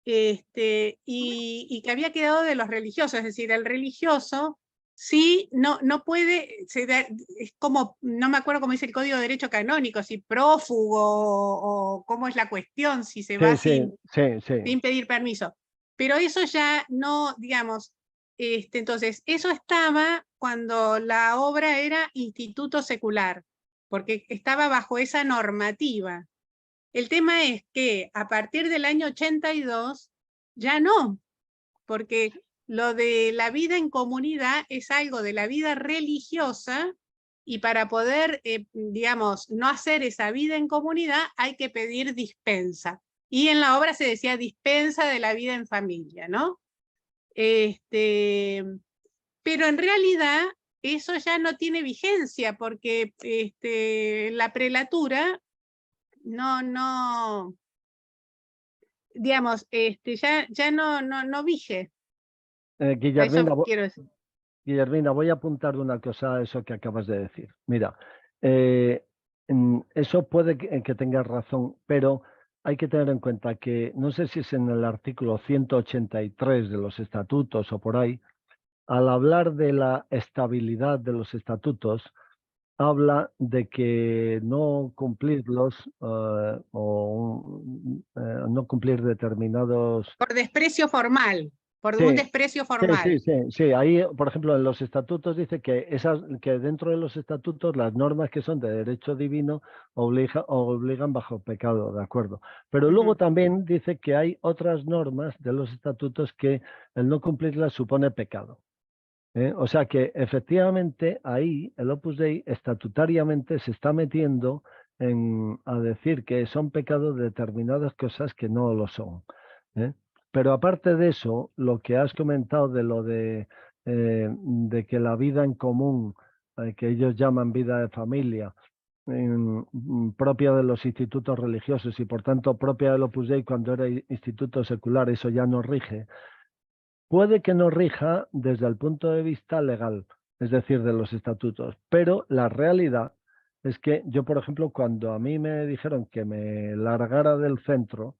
y que había quedado de los religiosos. Es decir, el religioso sí no puede, es como, no me acuerdo cómo dice el Código de Derecho Canónico, si prófugo o cómo es la cuestión, si se va sin pedir permiso. Pero eso ya no, digamos, entonces, eso estaba cuando la obra era instituto secular, porque estaba bajo esa normativa. El tema es que a partir del año 82 ya no, porque lo de la vida en comunidad es algo de la vida religiosa, y para poder, digamos, no hacer esa vida en comunidad hay que pedir dispensa. Y en la obra se decía dispensa de la vida en familia, ¿no? Pero en realidad eso ya no tiene vigencia, porque la prelatura no, digamos, ya no vige. Guillermina, Eso quiero decir. Guillermina, voy a apuntar una cosa a eso que acabas de decir. Mira, eso puede que tengas razón, pero hay que tener en cuenta que, no sé si es en el artículo 183 de los estatutos o por ahí, al hablar de la estabilidad de los estatutos, habla de que no cumplirlos no cumplir determinados... Por desprecio formal, por Sí, un desprecio formal. sí. Ahí, por ejemplo, en los estatutos dice que dentro de los estatutos las normas que son de derecho divino obligan bajo pecado, ¿de acuerdo? Pero luego también dice que hay otras normas de los estatutos que el no cumplirlas supone pecado. O sea que efectivamente ahí el Opus Dei estatutariamente se está metiendo a decir que son pecados determinadas cosas que no lo son. Pero aparte de eso, lo que has comentado de lo de que la vida en común, que ellos llaman vida de familia, propia de los institutos religiosos y por tanto propia del Opus Dei cuando era instituto secular, eso ya no rige. Puede que no rija desde el punto de vista legal, es decir, de los estatutos, pero la realidad es que yo, por ejemplo, cuando a mí me dijeron que me largara del centro,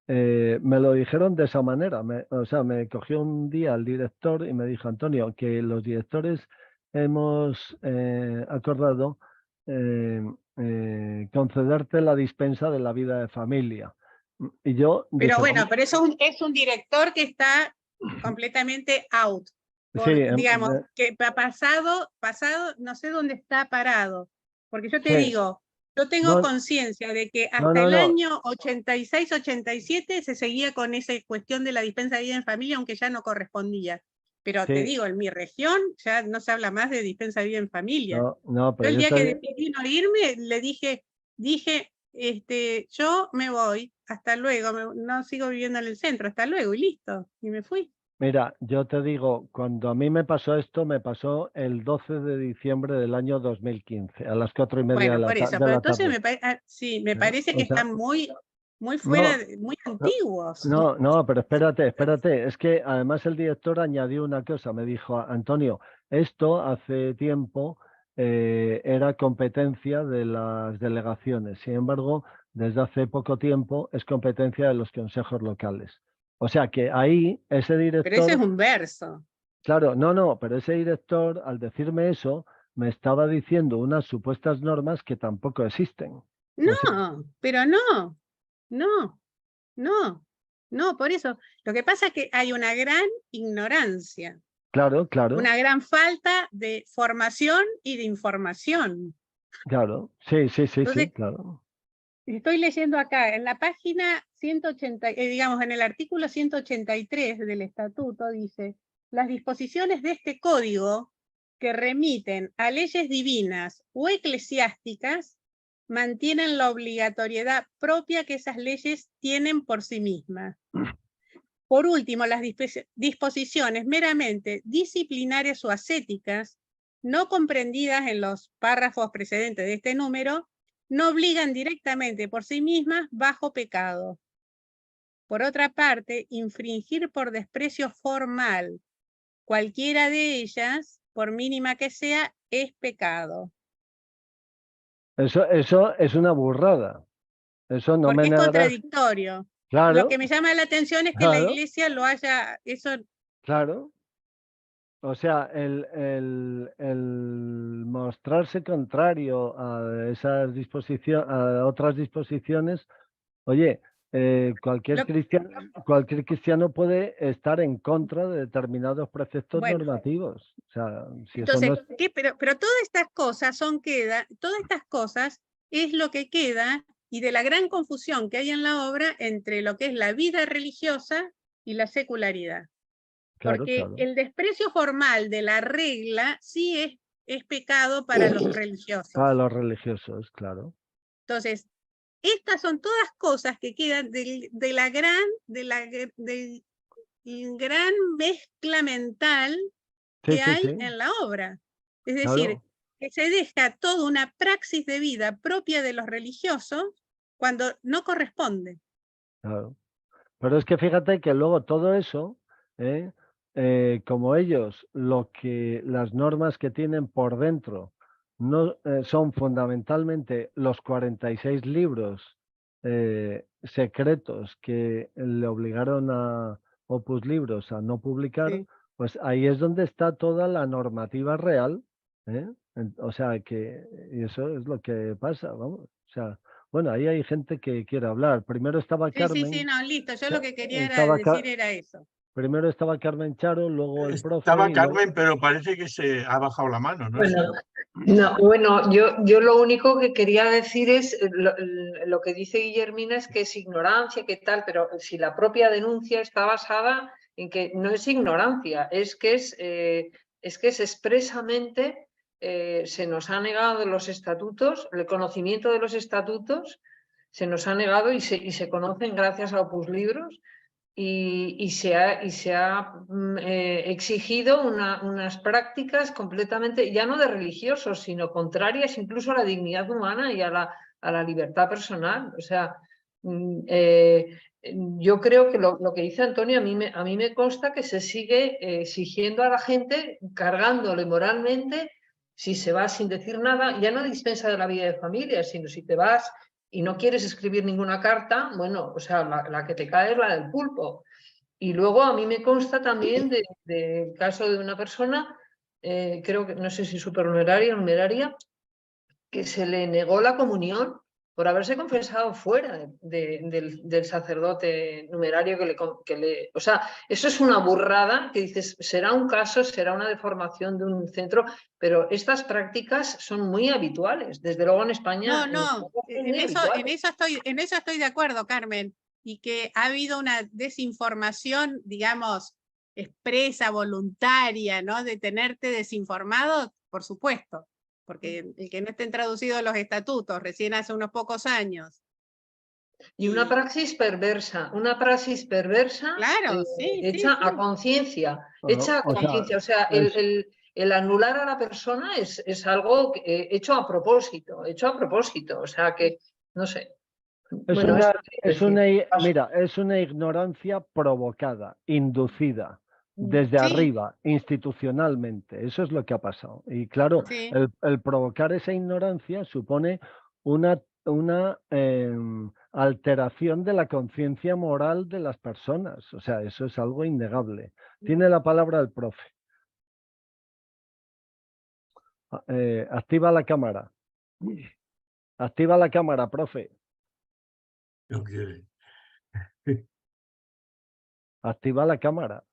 me lo dijeron de esa manera. O sea, me cogió un día el director y me dijo, Antonio, que los directores hemos acordado concederte la dispensa de la vida de familia. Y yo dije, Pero bueno, pero eso es un director que está completamente out. Sí, digamos, que pasado, no sé dónde está parado. Porque yo te sí. digo, yo tengo conciencia de que hasta el año 86, 87 se seguía con esa cuestión de la dispensa de vida en familia, aunque ya no correspondía. Pero te digo, en mi región ya no se habla más de dispensa de vida en familia. Pero yo el día que decidí no irme, le dije, yo me voy, hasta luego, no sigo viviendo en el centro, hasta luego, y listo, y me fui. Mira, yo te digo, cuando a mí me pasó esto, me pasó el 12 de diciembre del año 2015, a las 4:30 de la tarde. Pero entonces me parece que están muy fuera, muy antiguos. No, pero espérate, es que además el director añadió una cosa, me dijo, Antonio, esto hace tiempo era competencia de las delegaciones, sin embargo, desde hace poco tiempo es competencia de los consejos locales. O sea que ahí ese director... Pero ese es un verso. Claro, pero ese director, al decirme eso, me estaba diciendo unas supuestas normas que tampoco existen. No, pero no, por eso. Lo que pasa es que hay una gran ignorancia. Claro. Una gran falta de formación y de información. Claro, sí, Entonces, claro. Estoy leyendo acá, en la página 180, digamos, en el artículo 183 del estatuto, dice, las disposiciones de este código que remiten a leyes divinas o eclesiásticas mantienen la obligatoriedad propia que esas leyes tienen por sí mismas. Por último, las disposiciones meramente disciplinarias o ascéticas, no comprendidas en los párrafos precedentes de este número, no obligan directamente por sí mismas bajo pecado. Por otra parte, infringir por desprecio formal cualquiera de ellas, por mínima que sea, es pecado. Eso es una burrada. Eso no Porque me es negarás. contradictorio. Claro, Lo que me llama la atención es que la claro. Iglesia lo haya... Eso, claro. O sea, el mostrarse contrario a esas disposiciones, a otras disposiciones, oye, cualquier cristiano puede estar en contra de determinados preceptos Bueno. normativos. O sea, si eso entonces, no es... pero todas estas cosas todas estas cosas es lo que queda y de la gran confusión que hay en la obra entre lo que es la vida religiosa y la secularidad. Claro, Porque claro. el desprecio formal de la regla sí es pecado para los religiosos. Para los religiosos, claro. Entonces, estas son todas cosas que quedan del gran mezcla mental Sí, que sí, hay sí. en la obra. Es decir, Claro. que se deja toda una praxis de vida propia de los religiosos cuando no corresponde. Claro. Pero es que fíjate que luego todo eso, como ellos, las normas que tienen por dentro no son fundamentalmente los 46 libros secretos que le obligaron a Opus Libros a no publicar, Sí. pues ahí es donde está toda la normativa real. O sea que y eso es lo que pasa, vamos. O sea, bueno, ahí hay gente que quiere hablar. Primero estaba Carmen. Sí, no, listo. Yo lo que quería Estaba era eso. Primero estaba Carmen Charo, luego el profe. Estaba y luego... Carmen, pero parece que se ha bajado la mano, ¿no? Bueno, yo lo único que quería decir es lo que dice Guillermina es que es ignorancia, que tal, pero si la propia denuncia está basada en que no es ignorancia, es que es expresamente se nos ha negado los estatutos, el conocimiento de los estatutos se nos ha negado y se conocen gracias a Opus Libros. Y se ha exigido unas prácticas completamente, ya no de religiosos, sino contrarias incluso a la dignidad humana y a la libertad personal. O sea, yo creo que lo que dice Antonio, a mí me consta que se sigue exigiendo a la gente, cargándole moralmente, si se va sin decir nada, ya no dispensa de la vida de familia, sino si te vas y no quieres escribir ninguna carta, bueno, o sea, la que te cae es la del pulpo. Y luego a mí me consta también del caso de una persona, creo que, no sé si supernumeraria o numeraria, que se le negó la comunión por haberse confesado fuera del sacerdote numerario que le... O sea, eso es una burrada que dices, será un caso, será una deformación de un centro, pero estas prácticas son muy habituales. Desde luego en España... En eso estoy de acuerdo, Carmen. Y que ha habido una desinformación, digamos, expresa, voluntaria, ¿no? De tenerte desinformado, por supuesto. Porque el que no estén traducidos los estatutos recién hace unos pocos años. Y una praxis perversa, claro, hecha a conciencia, o sea, el anular a la persona es algo hecho a propósito, o sea que, no sé. Es una ignorancia provocada, inducida. Desde arriba, institucionalmente. Eso es lo que ha pasado. Y claro, el provocar esa ignorancia supone una alteración de la conciencia moral de las personas. O sea, eso es algo innegable. Tiene la palabra el profe. Activa la cámara. Activa la cámara, profe. No quiere. Activa la cámara.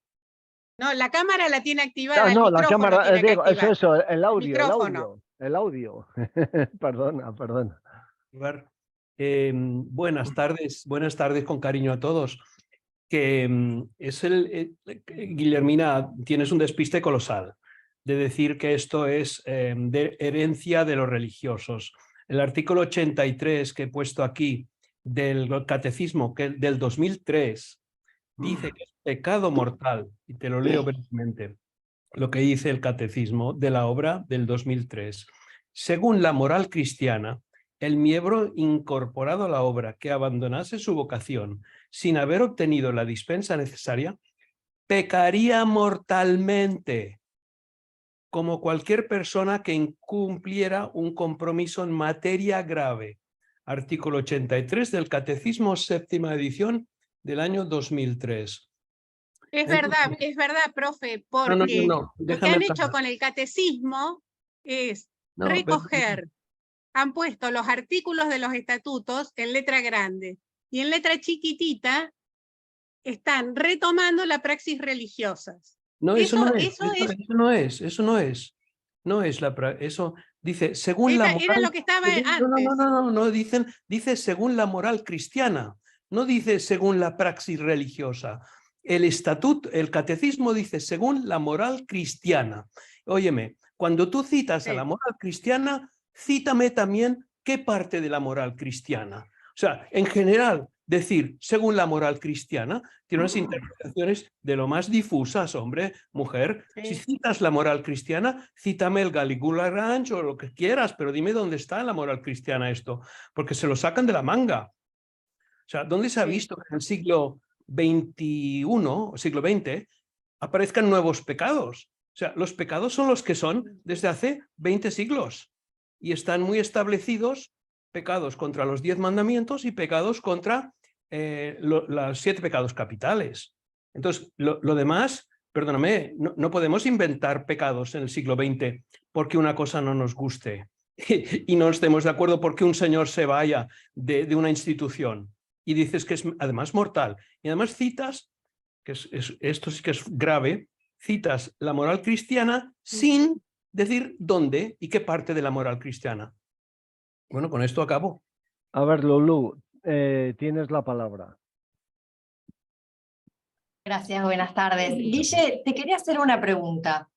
No, la cámara la tiene activada. No, el la cámara, digo, eso, el audio. Perdona. Buenas tardes con cariño a todos. Que Guillermina, tienes un despiste colosal de decir que esto es de herencia de los religiosos. El artículo 83 que he puesto aquí del Catecismo, que del 2003, dice que es pecado mortal, y te lo leo brevemente, lo que dice el Catecismo de la obra del 2003. Según la moral cristiana, el miembro incorporado a la obra que abandonase su vocación sin haber obtenido la dispensa necesaria, pecaría mortalmente, como cualquier persona que incumpliera un compromiso en materia grave. Artículo 83 del Catecismo, séptima edición del año 2003. Es verdad, profe, No, porque lo que déjame han hecho acabar. con el catecismo es No, pero- recoger, han puesto los artículos de los estatutos en letra grande y en letra chiquitita están retomando la praxis religiosas. No, eso no es, Eso es, eso no es. No es eso dice, según la era moral. lo que estaba No, antes. dice según la moral cristiana, no dice según la praxis religiosa. El estatuto, el catecismo dice según la moral cristiana. Óyeme, cuando tú citas a la moral cristiana, cítame también qué parte de la moral cristiana. O sea, en general, decir según la moral cristiana tiene unas interpretaciones de lo más difusas, hombre, mujer. Si citas la moral cristiana, cítame el Galigula Ranch o lo que quieras, pero dime dónde está la moral cristiana esto, porque se lo sacan de la manga. O sea, ¿dónde se ha visto que en el siglo XXI o siglo XX aparezcan nuevos pecados? O sea, los pecados son los que son desde hace 20 siglos y están muy establecidos, pecados contra los 10 mandamientos y pecados contra los 7 pecados capitales. Entonces, lo demás, perdóname, no podemos inventar pecados en el siglo XX porque una cosa no nos guste y no estemos de acuerdo porque un señor se vaya de una institución y dices que es además mortal. Y además citas, que esto sí que es grave, citas la moral cristiana sin decir dónde y qué parte de la moral cristiana. Bueno, con esto acabo. A ver, Lulú, tienes la palabra. Gracias, buenas tardes. Guille, te quería hacer una pregunta.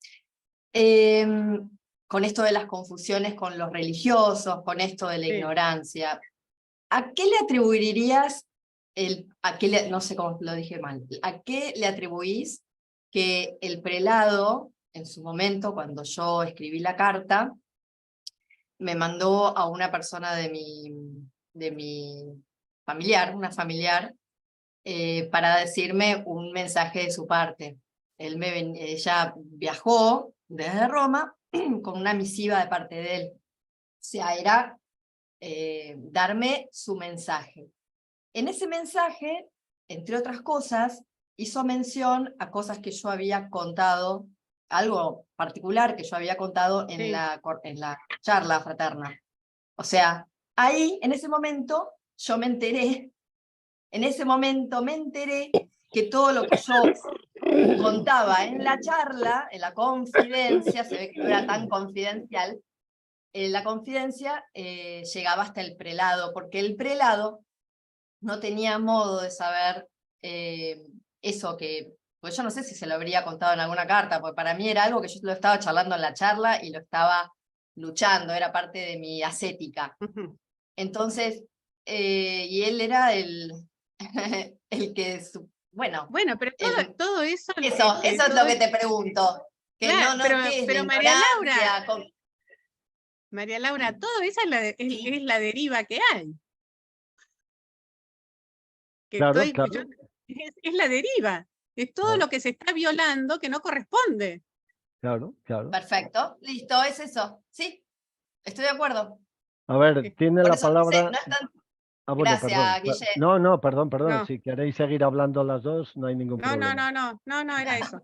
Con esto de las confusiones con los religiosos, con esto de la ignorancia, ¿a qué le atribuirías, no sé cómo lo dije mal, a qué le atribuís que el prelado, en su momento, cuando yo escribí la carta, me mandó a una persona de mi familiar, una familiar, para decirme un mensaje de su parte? Ella viajó desde Roma con una misiva de parte de él. O sea, era darme su mensaje. En ese mensaje, entre otras cosas, hizo mención a cosas que yo había contado, algo particular que yo había contado en la charla fraterna. O sea, ahí, en ese momento, yo me enteré, que todo lo que yo contaba en la charla, en la confidencia, se ve que no era tan confidencial, la confidencia llegaba hasta el prelado, porque el prelado no tenía modo de saber eso que, pues yo no sé si se lo habría contado en alguna carta, porque para mí era algo que yo lo estaba charlando en la charla y lo estaba luchando, era parte de mi ascética. Entonces, y él era el que, bueno, pero todo eso... Eso es lo que te pregunto. Que claro, pero María Laura, María Laura, todo eso es la deriva que hay. Claro. Es la deriva, es todo lo que se está violando que no corresponde. Claro. Perfecto, listo, es eso. Sí, estoy de acuerdo. A ver, tiene Por la eso, palabra... no es tan... bueno, Gracias, perdón. Guille. No, perdón. No. Si queréis seguir hablando las dos, no hay ningún problema. No, era eso.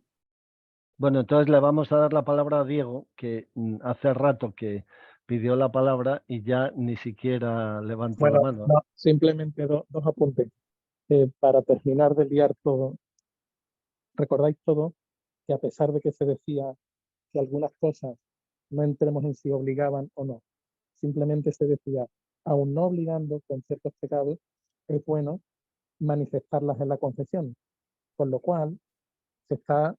Bueno, entonces le vamos a dar la palabra a Diego, que hace rato que pidió la palabra y ya ni siquiera levanta la mano. No, simplemente dos apuntes. Para terminar de liar todo, recordáis todo que a pesar de que se decía que algunas cosas no entremos en si obligaban o no, simplemente se decía, aún no obligando con ciertos pecados, es bueno manifestarlas en la confesión, con lo cual se están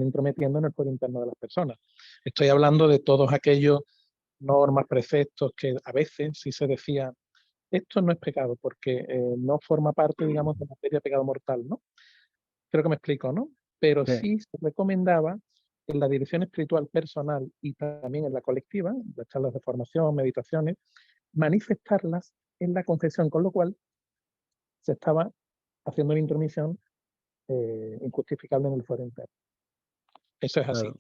intrometiendo en el fuero interno de las personas. Estoy hablando de todos aquellos normas, preceptos, que a veces sí se decía, esto no es pecado porque no forma parte, digamos, de materia de pecado mortal, ¿no? Creo que me explico, ¿no? Pero Sí. sí se recomendaba en la dirección espiritual personal y también en la colectiva, las charlas de formación, meditaciones, manifestarlas en la confesión, con lo cual se estaba haciendo una intromisión injustificable en el fuero interno. Eso es así. Claro.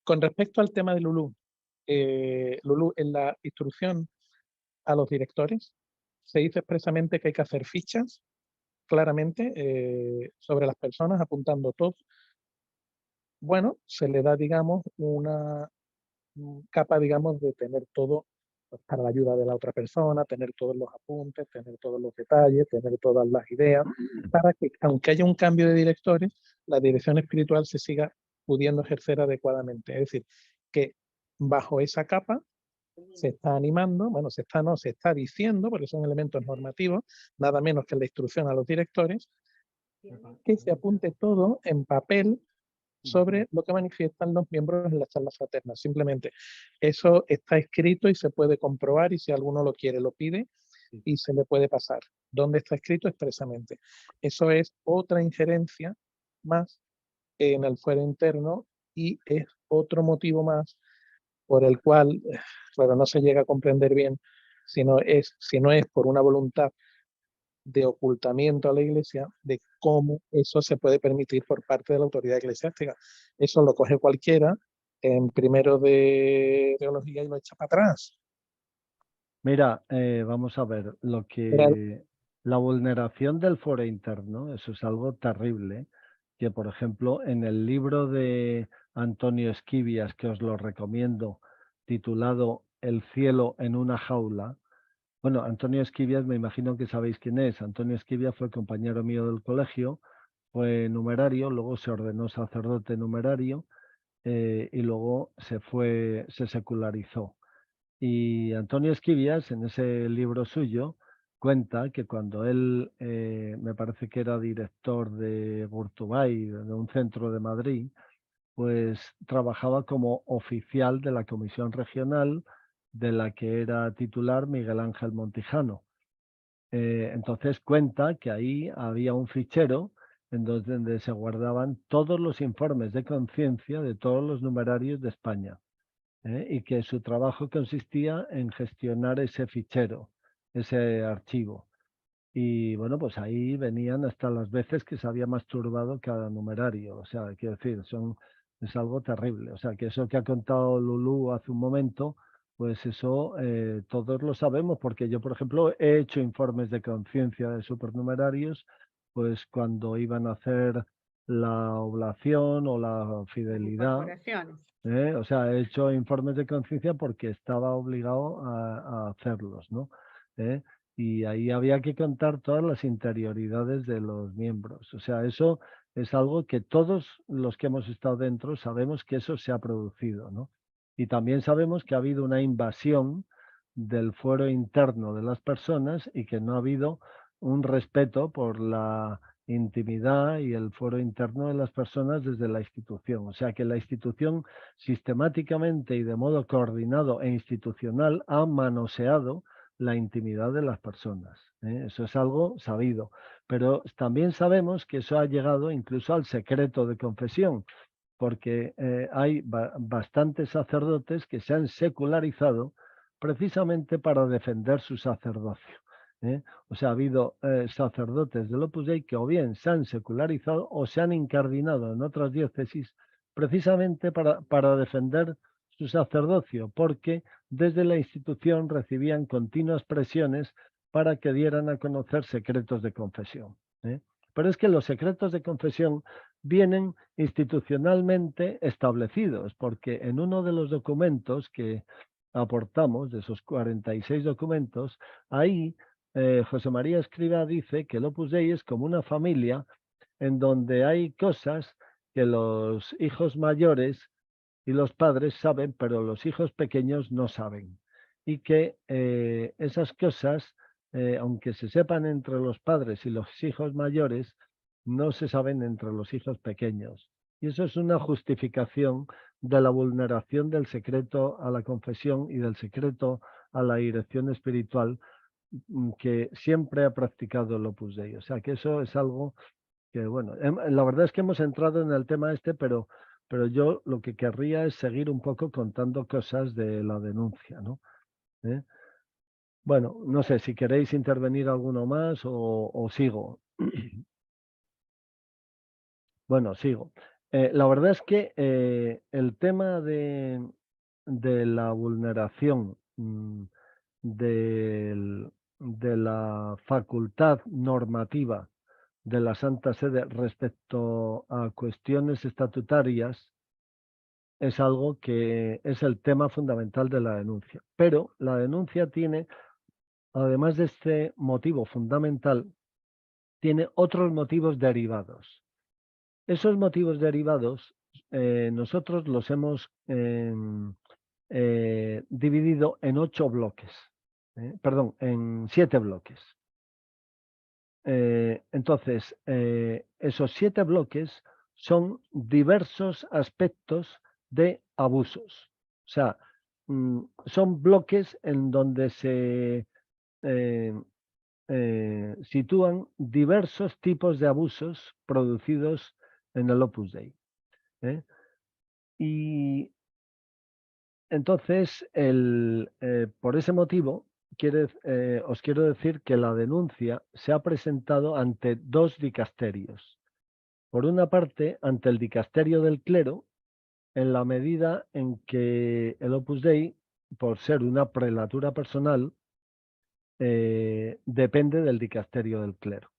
Con respecto al tema de Lulú, Lulú, en la instrucción a los directores se dice expresamente que hay que hacer fichas claramente sobre las personas, apuntando todo. Bueno, se le da, digamos, una capa, digamos, de tener todo pues, para la ayuda de la otra persona, tener todos los apuntes, tener todos los detalles, tener todas las ideas, para que, aunque haya un cambio de directores, la dirección espiritual se siga pudiendo ejercer adecuadamente. Es decir, que bajo esa capa se está animando, bueno, se está diciendo, porque son elementos normativos, nada menos que la instrucción a los directores, que se apunte todo en papel sobre lo que manifiestan los miembros en las charlas fraternas. Simplemente eso está escrito y se puede comprobar, y si alguno lo quiere lo pide y se le puede pasar. ¿Dónde está escrito expresamente? Eso es otra injerencia más en el fuero interno y es otro motivo más por el cual, bueno, no se llega a comprender bien si no es por una voluntad de ocultamiento a la Iglesia, de cómo eso se puede permitir por parte de la autoridad eclesiástica. Eso lo coge cualquiera en primero de teología y lo echa para atrás. Mira, vamos a ver, la vulneración del foro interno, eso es algo terrible, que por ejemplo en el libro de Antonio Esquivias, que os lo recomiendo, titulado El cielo en una jaula. Bueno, Antonio Esquivias, me imagino que sabéis quién es. Antonio Esquivias fue compañero mío del colegio, fue numerario, luego se ordenó sacerdote numerario y luego se secularizó. Y Antonio Esquivias, en ese libro suyo, cuenta que cuando él, me parece que era director de Gurtubay, de un centro de Madrid, pues trabajaba como oficial de la comisión regional de la que era titular Miguel Ángel Montijano. Entonces cuenta que ahí había un fichero en donde se guardaban todos los informes de conciencia de todos los numerarios de España. Y que su trabajo consistía en gestionar ese fichero, ese archivo. Y bueno, pues ahí venían hasta las veces que se había masturbado cada numerario. O sea, quiero decir, es algo terrible. O sea, que eso que ha contado Lulú hace un momento, pues eso todos lo sabemos, porque yo, por ejemplo, he hecho informes de conciencia de supernumerarios, pues cuando iban a hacer la oblación o la fidelidad. O sea, he hecho informes de conciencia porque estaba obligado a hacerlos, ¿no? Y ahí había que contar todas las interioridades de los miembros. O sea, eso es algo que todos los que hemos estado dentro sabemos que eso se ha producido, ¿no? Y también sabemos que ha habido una invasión del fuero interno de las personas y que no ha habido un respeto por la intimidad y el foro interno de las personas desde la institución. O sea que la institución sistemáticamente y de modo coordinado e institucional ha manoseado la intimidad de las personas. Eso es algo sabido. Pero también sabemos que eso ha llegado incluso al secreto de confesión, porque hay bastantes sacerdotes que se han secularizado precisamente para defender su sacerdocio. O sea, ha habido sacerdotes del Opus Dei que o bien se han secularizado o se han incardinado en otras diócesis precisamente para defender su sacerdocio, porque desde la institución recibían continuas presiones para que dieran a conocer secretos de confesión. Pero es que los secretos de confesión vienen institucionalmente establecidos, porque en uno de los documentos que aportamos, de esos 46 documentos, ahí José María Escrivá dice que el Opus Dei es como una familia en donde hay cosas que los hijos mayores y los padres saben, pero los hijos pequeños no saben. Y que esas cosas, aunque se sepan entre los padres y los hijos mayores, no se saben entre los hijos pequeños. Y eso es una justificación de la vulneración del secreto a la confesión y del secreto a la dirección espiritual que siempre ha practicado el Opus Dei. O sea que eso es algo que, bueno, la verdad es que hemos entrado en el tema pero yo lo que querría es seguir un poco contando cosas de la denuncia, ¿no? Bueno, no sé si queréis intervenir alguno más o sigo. Bueno, sigo. La verdad es que el tema de la vulneración de la facultad normativa de la Santa Sede respecto a cuestiones estatutarias es algo que es el tema fundamental de la denuncia. Pero la denuncia tiene, además de este motivo fundamental, tiene otros motivos derivados. Esos motivos derivados nosotros los hemos dividido en 8 bloques, perdón, en 7 bloques. Entonces, esos 7 bloques son diversos aspectos de abusos. O sea, son bloques en donde se sitúan diversos tipos de abusos producidos en el Opus Dei. Y entonces, por ese motivo, os quiero decir que la denuncia se ha presentado ante 2 dicasterios. Por una parte, ante el dicasterio del clero, en la medida en que el Opus Dei, por ser una prelatura personal, depende del dicasterio del clero.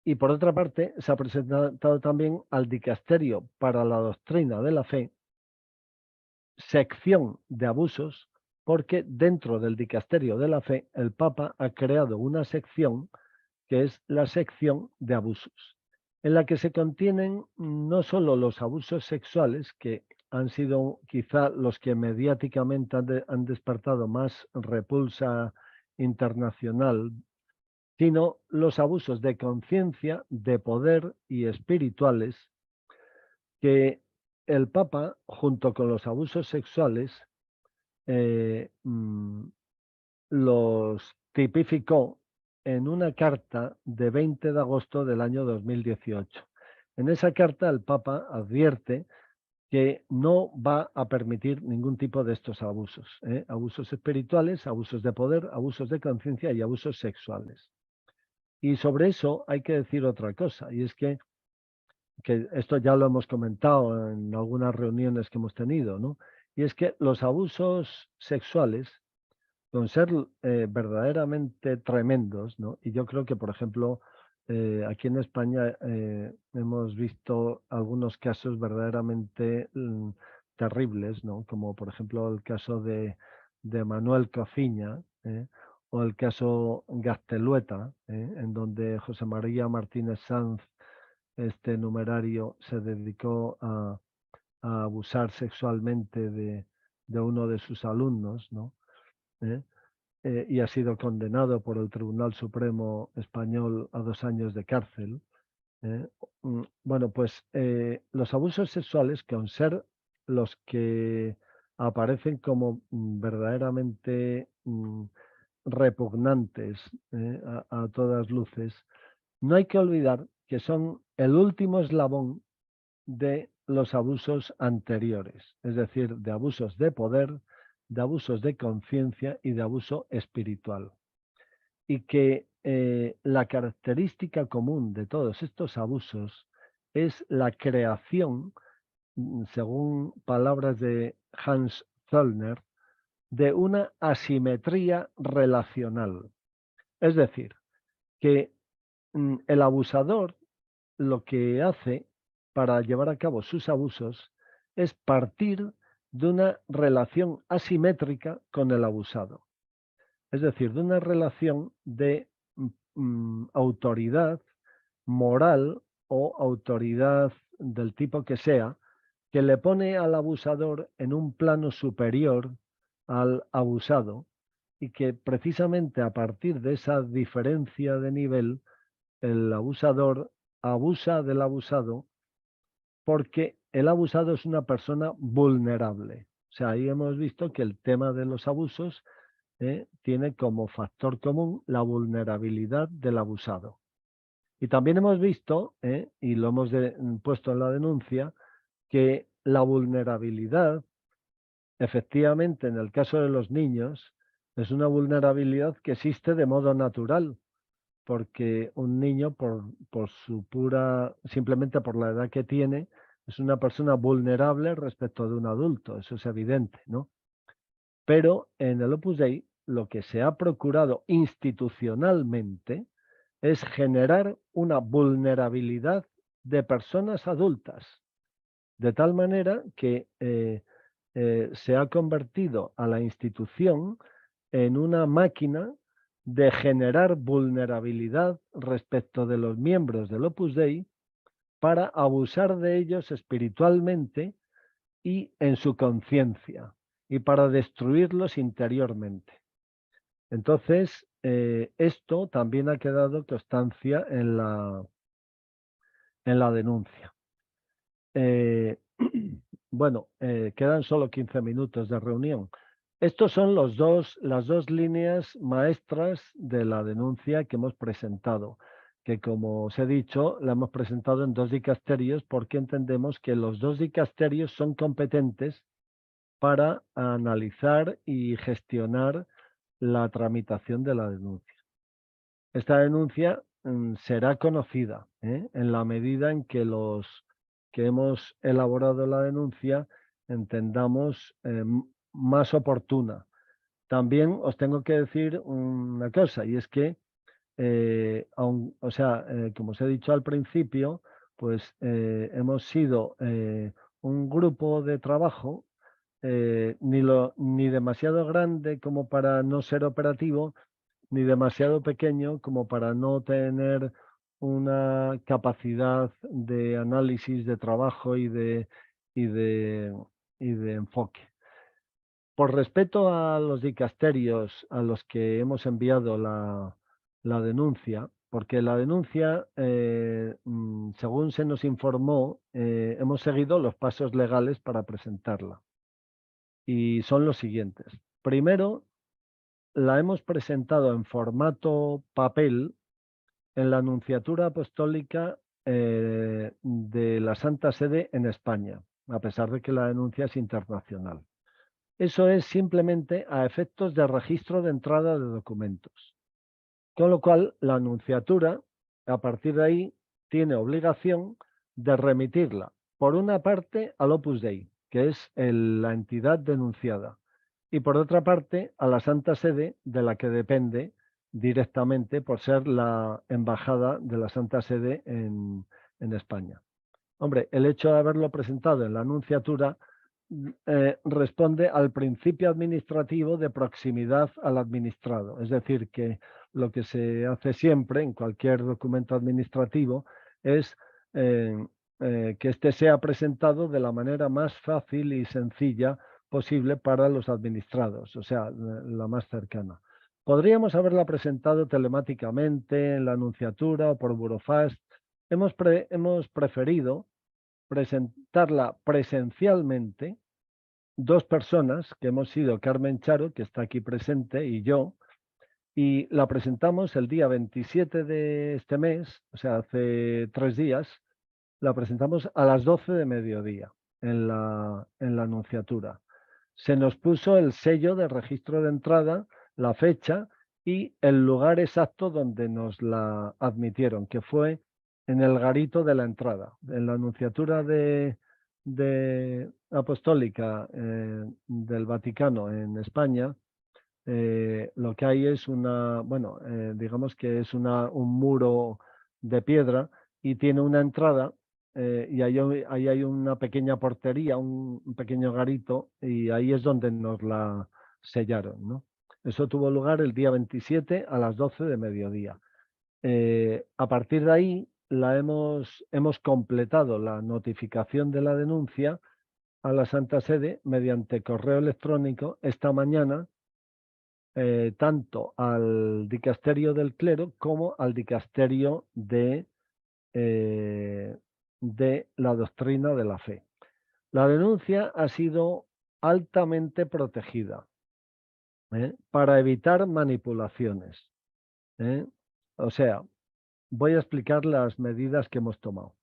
Y por otra parte, se ha presentado también al dicasterio para la doctrina de la fe, sección de abusos, porque dentro del dicasterio de la fe, el Papa ha creado una sección que es la sección de abusos, en la que se contienen no solo los abusos sexuales, que han sido quizá los que mediáticamente han despertado más repulsa internacional, sino los abusos de conciencia, de poder y espirituales que el Papa, junto con los abusos sexuales, los tipificó en una carta de 20 de agosto del año 2018. En esa carta el Papa advierte que no va a permitir ningún tipo de estos abusos, abusos espirituales, abusos de poder, abusos de conciencia y abusos sexuales. Y sobre eso hay que decir otra cosa, y es que esto ya lo hemos comentado en algunas reuniones que hemos tenido, ¿no? Y es que los abusos sexuales, con ser verdaderamente tremendos, ¿no? Y yo creo que, por ejemplo, aquí en España hemos visto algunos casos verdaderamente terribles, ¿no? Como por ejemplo el caso de Manuel Cociña, o el caso Gaztelueta, en donde José María Martínez Sanz, este numerario, se dedicó a abusar sexualmente de uno de sus alumnos, ¿no? Y ha sido condenado por el Tribunal Supremo Español a 2 años de cárcel. Bueno, pues los abusos sexuales, con ser los que aparecen como verdaderamente repugnantes a todas luces, no hay que olvidar que son el último eslabón de los abusos anteriores, es decir, de abusos de poder, de abusos de conciencia y de abuso espiritual. Y que la característica común de todos estos abusos es la creación, según palabras de Hans Zollner, de una asimetría relacional. Es decir, que el abusador lo que hace para llevar a cabo sus abusos es partir de una relación asimétrica con el abusado. Es decir, de una relación de autoridad moral o autoridad del tipo que sea, que le pone al abusador en un plano superior al abusado, y que precisamente a partir de esa diferencia de nivel, el abusador abusa del abusado porque el abusado es una persona vulnerable. O sea, ahí hemos visto que el tema de los abusos tiene como factor común la vulnerabilidad del abusado. Y también hemos visto, y lo hemos puesto en la denuncia, que la vulnerabilidad, efectivamente, en el caso de los niños, es una vulnerabilidad que existe de modo natural, porque un niño, por su pura, simplemente por la edad que tiene, es una persona vulnerable respecto de un adulto, eso es evidente, ¿no? Pero en el Opus Dei, lo que se ha procurado institucionalmente es generar una vulnerabilidad de personas adultas, de tal manera que se ha convertido a la institución en una máquina de generar vulnerabilidad respecto de los miembros del Opus Dei para abusar de ellos espiritualmente y en su conciencia, y para destruirlos interiormente. Entonces, esto también ha quedado constancia en la denuncia. Bueno, quedan solo 15 minutos de reunión. Estos son las dos líneas maestras de la denuncia que hemos presentado, que como os he dicho, la hemos presentado en 2 dicasterios porque entendemos que los 2 dicasterios son competentes para analizar y gestionar la tramitación de la denuncia. Esta denuncia será conocida en la medida en que los que hemos elaborado la denuncia entendamos más oportuna. También os tengo que decir una cosa, y es que, como os he dicho al principio, pues hemos sido un grupo de trabajo ni demasiado grande como para no ser operativo, ni demasiado pequeño como para no tener una capacidad de análisis, de trabajo y de enfoque. Por respeto a los dicasterios a los que hemos enviado la denuncia, porque la denuncia, según se nos informó, hemos seguido los pasos legales para presentarla. Y son los siguientes. Primero, la hemos presentado en formato papel en la Nunciatura Apostólica de la Santa Sede en España, a pesar de que la denuncia es internacional. Eso es simplemente a efectos de registro de entrada de documentos. Con lo cual, la Nunciatura, a partir de ahí, tiene obligación de remitirla, por una parte, al Opus Dei, que es la entidad denunciada, y por otra parte, a la Santa Sede, de la que depende directamente por ser la embajada de la Santa Sede en España. Hombre, el hecho de haberlo presentado en la Nunciatura responde al principio administrativo de proximidad al administrado. Es decir, que lo que se hace siempre en cualquier documento administrativo es que éste sea presentado de la manera más fácil y sencilla posible para los administrados, o sea, la más cercana. Podríamos haberla presentado telemáticamente en la Nunciatura o por Burofax. Hemos preferido presentarla presencialmente, 2 personas, que hemos sido Carmen Charo, que está aquí presente, y yo, y la presentamos el día 27 de este mes, o sea, hace 3 días, la presentamos a las 12 de mediodía en la Nunciatura. Se nos puso el sello de registro de entrada, la fecha y el lugar exacto donde nos la admitieron, que fue en el garito de la entrada. En la Nunciatura de Apostólica del Vaticano en España, lo que hay es digamos que es un muro de piedra y tiene una entrada y ahí hay una pequeña portería, un pequeño garito, y ahí es donde nos la sellaron, ¿no? Eso tuvo lugar el día 27 a las 12 de mediodía. A partir de ahí hemos completado la notificación de la denuncia a la Santa Sede mediante correo electrónico esta mañana, tanto al dicasterio del clero como al dicasterio de de la doctrina de la fe. La denuncia ha sido altamente protegida para evitar manipulaciones. O sea, voy a explicar las medidas que hemos tomado.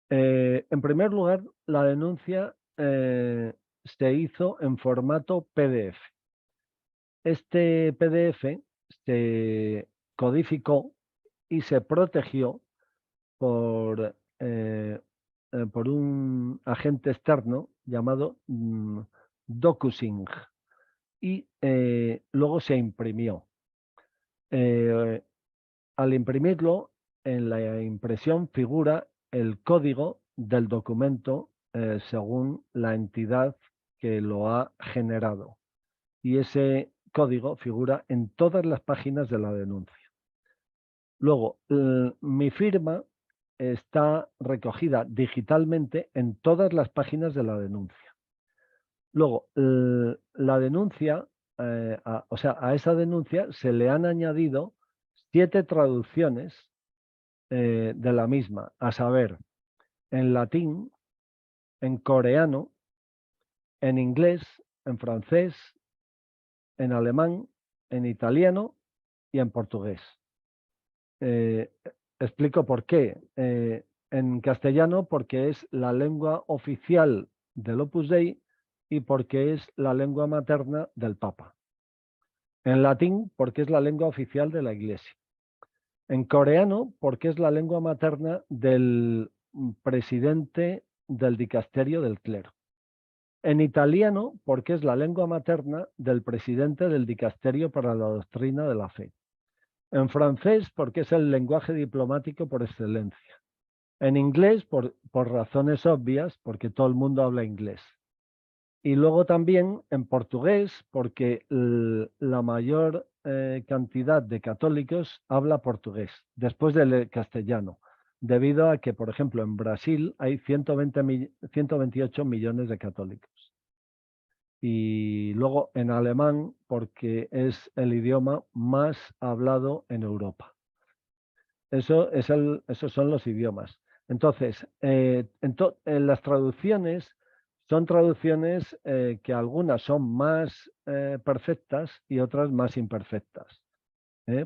En primer lugar, la denuncia se hizo en formato PDF. Este PDF se codificó y se protegió por un agente externo llamado DocuSign y luego se imprimió. Al imprimirlo, en la impresión figura el código del documento según la entidad que lo ha generado. Y ese código figura en todas las páginas de la denuncia. Luego, mi firma está recogida digitalmente en todas las páginas de la denuncia. Luego, la denuncia, a esa denuncia se le han añadido 7 traducciones de la misma, a saber, en latín, en coreano, en inglés, en francés, en alemán, en italiano y en portugués. Explico por qué. En castellano, porque es la lengua oficial del Opus Dei y porque es la lengua materna del Papa. En latín, porque es la lengua oficial de la Iglesia. En coreano, porque es la lengua materna del presidente del dicasterio del clero. En italiano, porque es la lengua materna del presidente del dicasterio para la doctrina de la fe. En francés, porque es el lenguaje diplomático por excelencia. En inglés, por razones obvias, porque todo el mundo habla inglés. Y luego también en portugués, porque la mayor cantidad de católicos habla portugués, después del castellano, debido a que, por ejemplo, en Brasil hay 128 millones de católicos. Y luego en alemán, porque es el idioma más hablado en Europa. Esos son los idiomas. Entonces, las traducciones son traducciones que algunas son más perfectas y otras más imperfectas.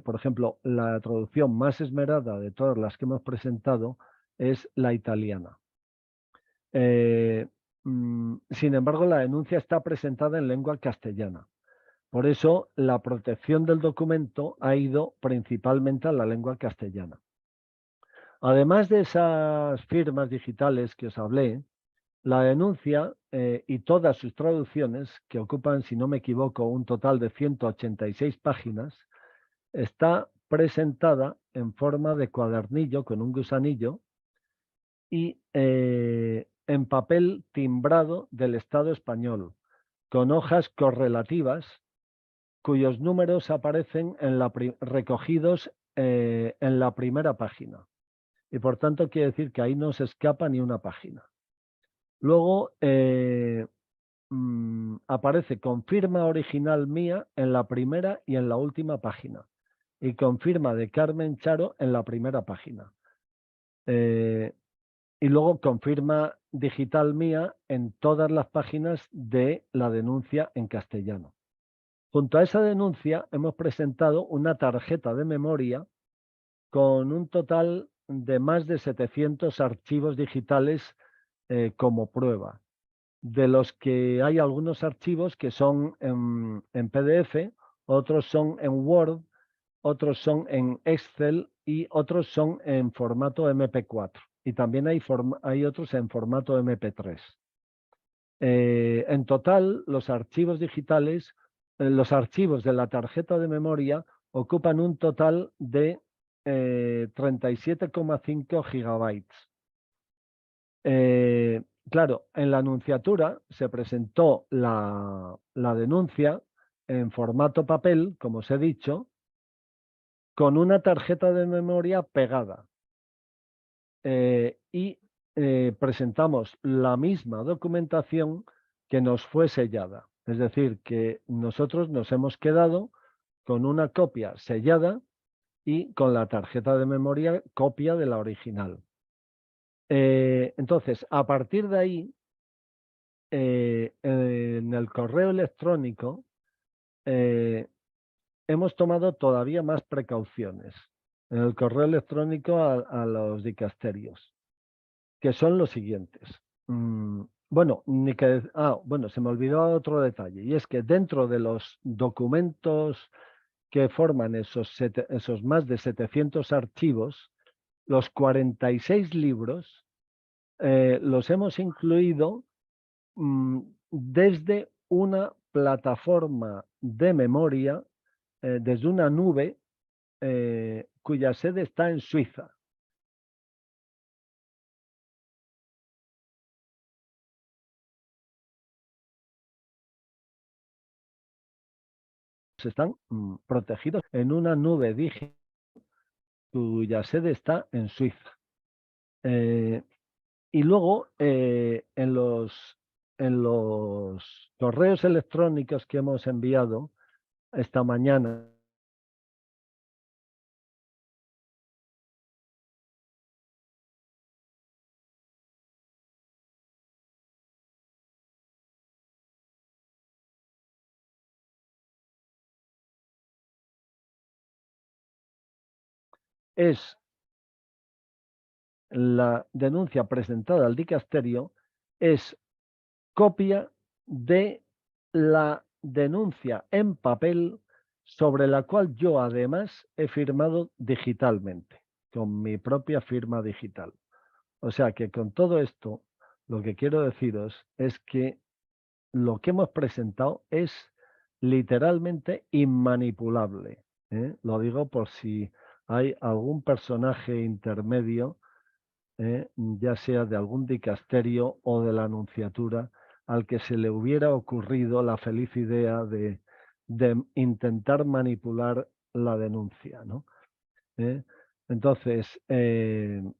Por ejemplo, la traducción más esmerada de todas las que hemos presentado es la italiana. Sin embargo, la denuncia está presentada en lengua castellana. Por eso, la protección del documento ha ido principalmente a la lengua castellana. Además de esas firmas digitales que os hablé, la denuncia y todas sus traducciones, que ocupan, si no me equivoco, un total de 186 páginas, está presentada en forma de cuadernillo con un gusanillo y en papel timbrado del Estado español, con hojas correlativas cuyos números aparecen recogidos en la primera página. Y por tanto quiere decir que ahí no se escapa ni una página. Luego aparece con firma original mía en la primera y en la última página. Y con firma de Carmen Charo en la primera página. Y luego con firma digital mía en todas las páginas de la denuncia en castellano. Junto a esa denuncia hemos presentado una tarjeta de memoria con un total de más de 700 archivos digitales como prueba, de los que hay algunos archivos que son en PDF, otros son en Word, otros son en Excel y otros son en formato MP4. Y también hay otros en formato MP3. En total, los archivos digitales, los archivos de la tarjeta de memoria ocupan un total de 37,5 gigabytes. Claro, en la anunciatura se presentó la denuncia en formato papel, como os he dicho, con una tarjeta de memoria pegada. Y presentamos la misma documentación que nos fue sellada. Es decir, que nosotros nos hemos quedado con una copia sellada y con la tarjeta de memoria copia de la original. Entonces, a partir de ahí, en el correo electrónico hemos tomado todavía más precauciones. En el correo electrónico a los dicasterios, que son los siguientes. Bueno, se me olvidó otro detalle, y es que dentro de los documentos que forman esos más de 700 archivos, los 46 libros los hemos incluido desde una plataforma de memoria, desde una nube cuya sede está en Suiza. Están protegidos en una nube digital cuya sede está en Suiza. Y luego en los correos electrónicos que hemos enviado esta mañana, es la denuncia presentada al dicasterio, es copia de la denuncia en papel sobre la cual yo además he firmado digitalmente, con mi propia firma digital. O sea que con todo esto, lo que quiero deciros es que lo que hemos presentado es literalmente inmanipulable. Lo digo por si hay algún personaje intermedio, ya sea de algún dicasterio o de la Nunciatura, al que se le hubiera ocurrido la feliz idea de intentar manipular la denuncia, ¿no? Entonces,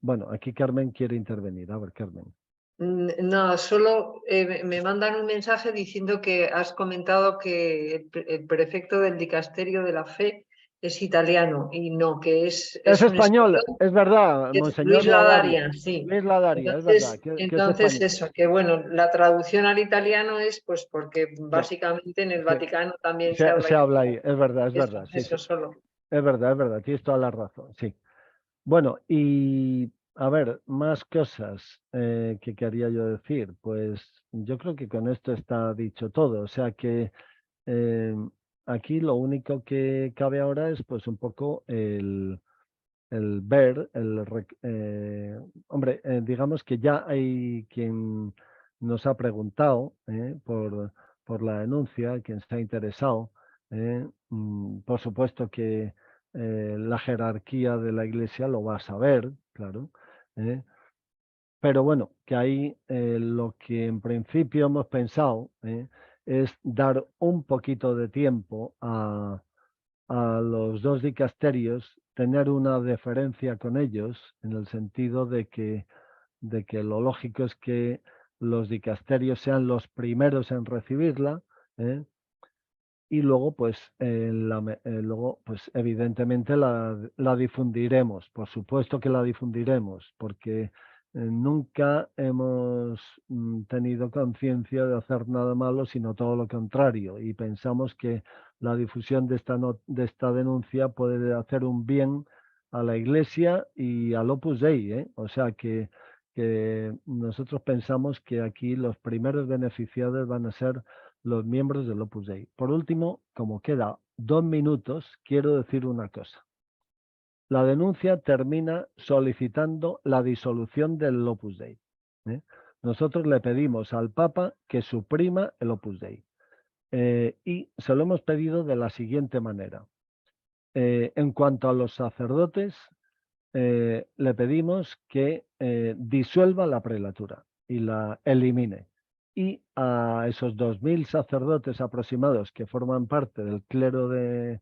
bueno, aquí Carmen quiere intervenir. A ver, Carmen. No, solo me mandan un mensaje diciendo que has comentado que el prefecto del dicasterio de la fe es italiano y no, que es español, es verdad, monseñor Luis Ladaria, sí. Luis Ladaria, Entonces, es verdad. entonces eso, que bueno, la traducción al italiano es pues porque básicamente en el Vaticano también se habla ahí, es verdad, eso sí. solo. Es verdad, tienes toda la razón, sí. Bueno, y a ver, más cosas que quería yo decir. Pues yo creo que con esto está dicho todo. O sea que aquí lo único que cabe ahora es pues un poco el ver, hombre, digamos que ya hay quien nos ha preguntado por la denuncia, quien se ha interesado. Por supuesto que la jerarquía de la Iglesia lo va a saber, claro. Pero bueno, que ahí lo que en principio hemos pensado es dar un poquito de tiempo a los dos dicasterios, tener una deferencia con ellos, en el sentido de que lo lógico es que los dicasterios sean los primeros en recibirla, y luego pues evidentemente la difundiremos. Por supuesto que la difundiremos, porque nunca hemos tenido conciencia de hacer nada malo, sino todo lo contrario, y pensamos que la difusión de esta denuncia puede hacer un bien a la Iglesia y al Opus Dei, O sea que nosotros pensamos que aquí los primeros beneficiados van a ser los miembros del Opus Dei. Por último, como queda 2 minutos, quiero decir una cosa. La denuncia termina solicitando la disolución del Opus Dei. Nosotros le pedimos al Papa que suprima el Opus Dei. Y se lo hemos pedido de la siguiente manera. En cuanto a los sacerdotes, le pedimos que disuelva la prelatura y la elimine. Y a esos 2000 sacerdotes aproximados que forman parte del clero de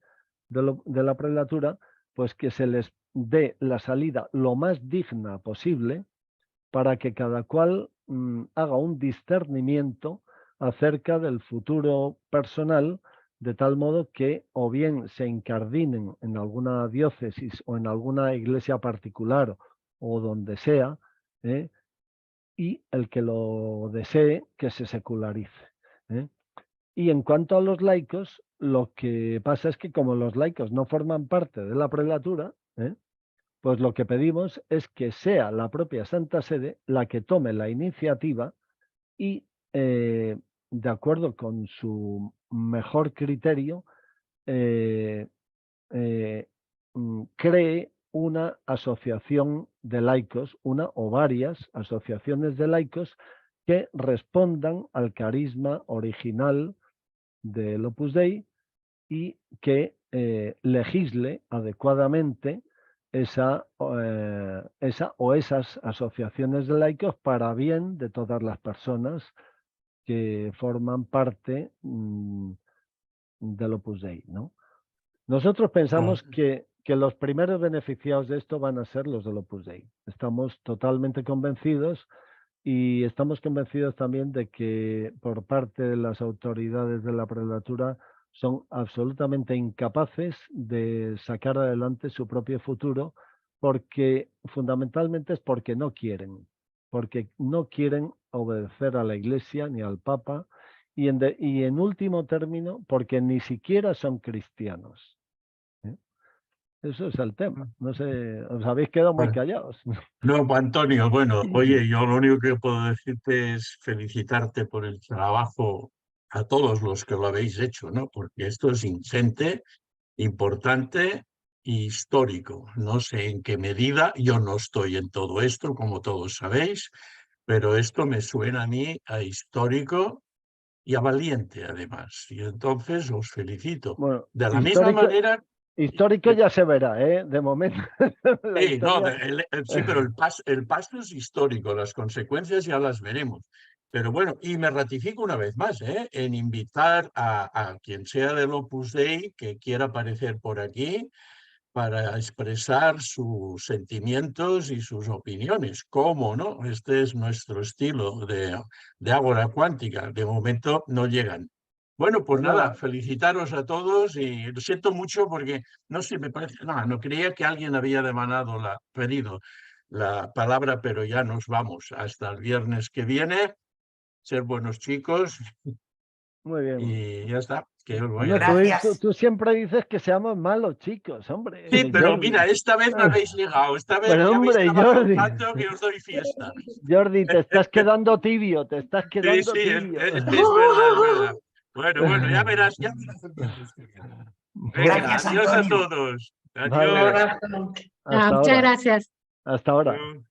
la prelatura, pues que se les dé la salida lo más digna posible para que cada cual haga un discernimiento acerca del futuro personal de tal modo que o bien se incardinen en alguna diócesis o en alguna iglesia particular o donde sea, y el que lo desee que se secularice. Y en cuanto a los laicos, lo que pasa es que como los laicos no forman parte de la prelatura, pues lo que pedimos es que sea la propia Santa Sede la que tome la iniciativa y, de acuerdo con su mejor criterio, cree una asociación de laicos, una o varias asociaciones de laicos que respondan al carisma original del Opus Dei y que legisle adecuadamente esa o esas asociaciones de laicos para bien de todas las personas que forman parte del Opus Dei, ¿no? Nosotros pensamos que los primeros beneficiados de esto van a ser los del Opus Dei. Estamos totalmente convencidos y estamos convencidos también de que por parte de las autoridades de la prelatura son absolutamente incapaces de sacar adelante su propio futuro, porque fundamentalmente es porque no quieren obedecer a la Iglesia ni al Papa, y en último término porque ni siquiera son cristianos. Eso es el tema. No sé, os habéis quedado muy callados. No, Antonio, bueno, oye, yo lo único que puedo decirte es felicitarte por el trabajo a todos los que lo habéis hecho, ¿no? Porque esto es ingente, importante e histórico. No sé en qué medida, yo no estoy en todo esto, como todos sabéis, pero esto me suena a mí a histórico y a valiente, además. Y entonces os felicito. Bueno, de la misma manera... Histórico ya se verá, de momento. Sí, no, sí, pero el paso es histórico, las consecuencias ya las veremos. Pero bueno, y me ratifico una vez más en invitar a quien sea del Opus Dei que quiera aparecer por aquí para expresar sus sentimientos y sus opiniones. ¿Cómo no? Este es nuestro estilo de Ágora Cuántica. De momento no llegan. Bueno, pues nada, felicitaros a todos y lo siento mucho porque no sé, me parece, no creía que alguien había pedido la palabra, pero ya nos vamos hasta el viernes que viene. Ser buenos chicos. Muy bien. Y ya está. Que os voy Bueno, a decir. tú siempre dices que seamos malos chicos, hombre. Sí, pero Jordi. mira, esta vez no habéis llegado. Esta vez Pero ya hombre, habéis trabajado Jordi. tanto que os doy fiesta. Jordi, te estás quedando tibio, te estás quedando Sí, tibio. es verdad, es verdad. Bueno, ya verás. Venga, Gracias, adiós a Antonio. todos. Vale. Adiós. Hasta Muchas ahora. gracias. Hasta ahora. Adiós.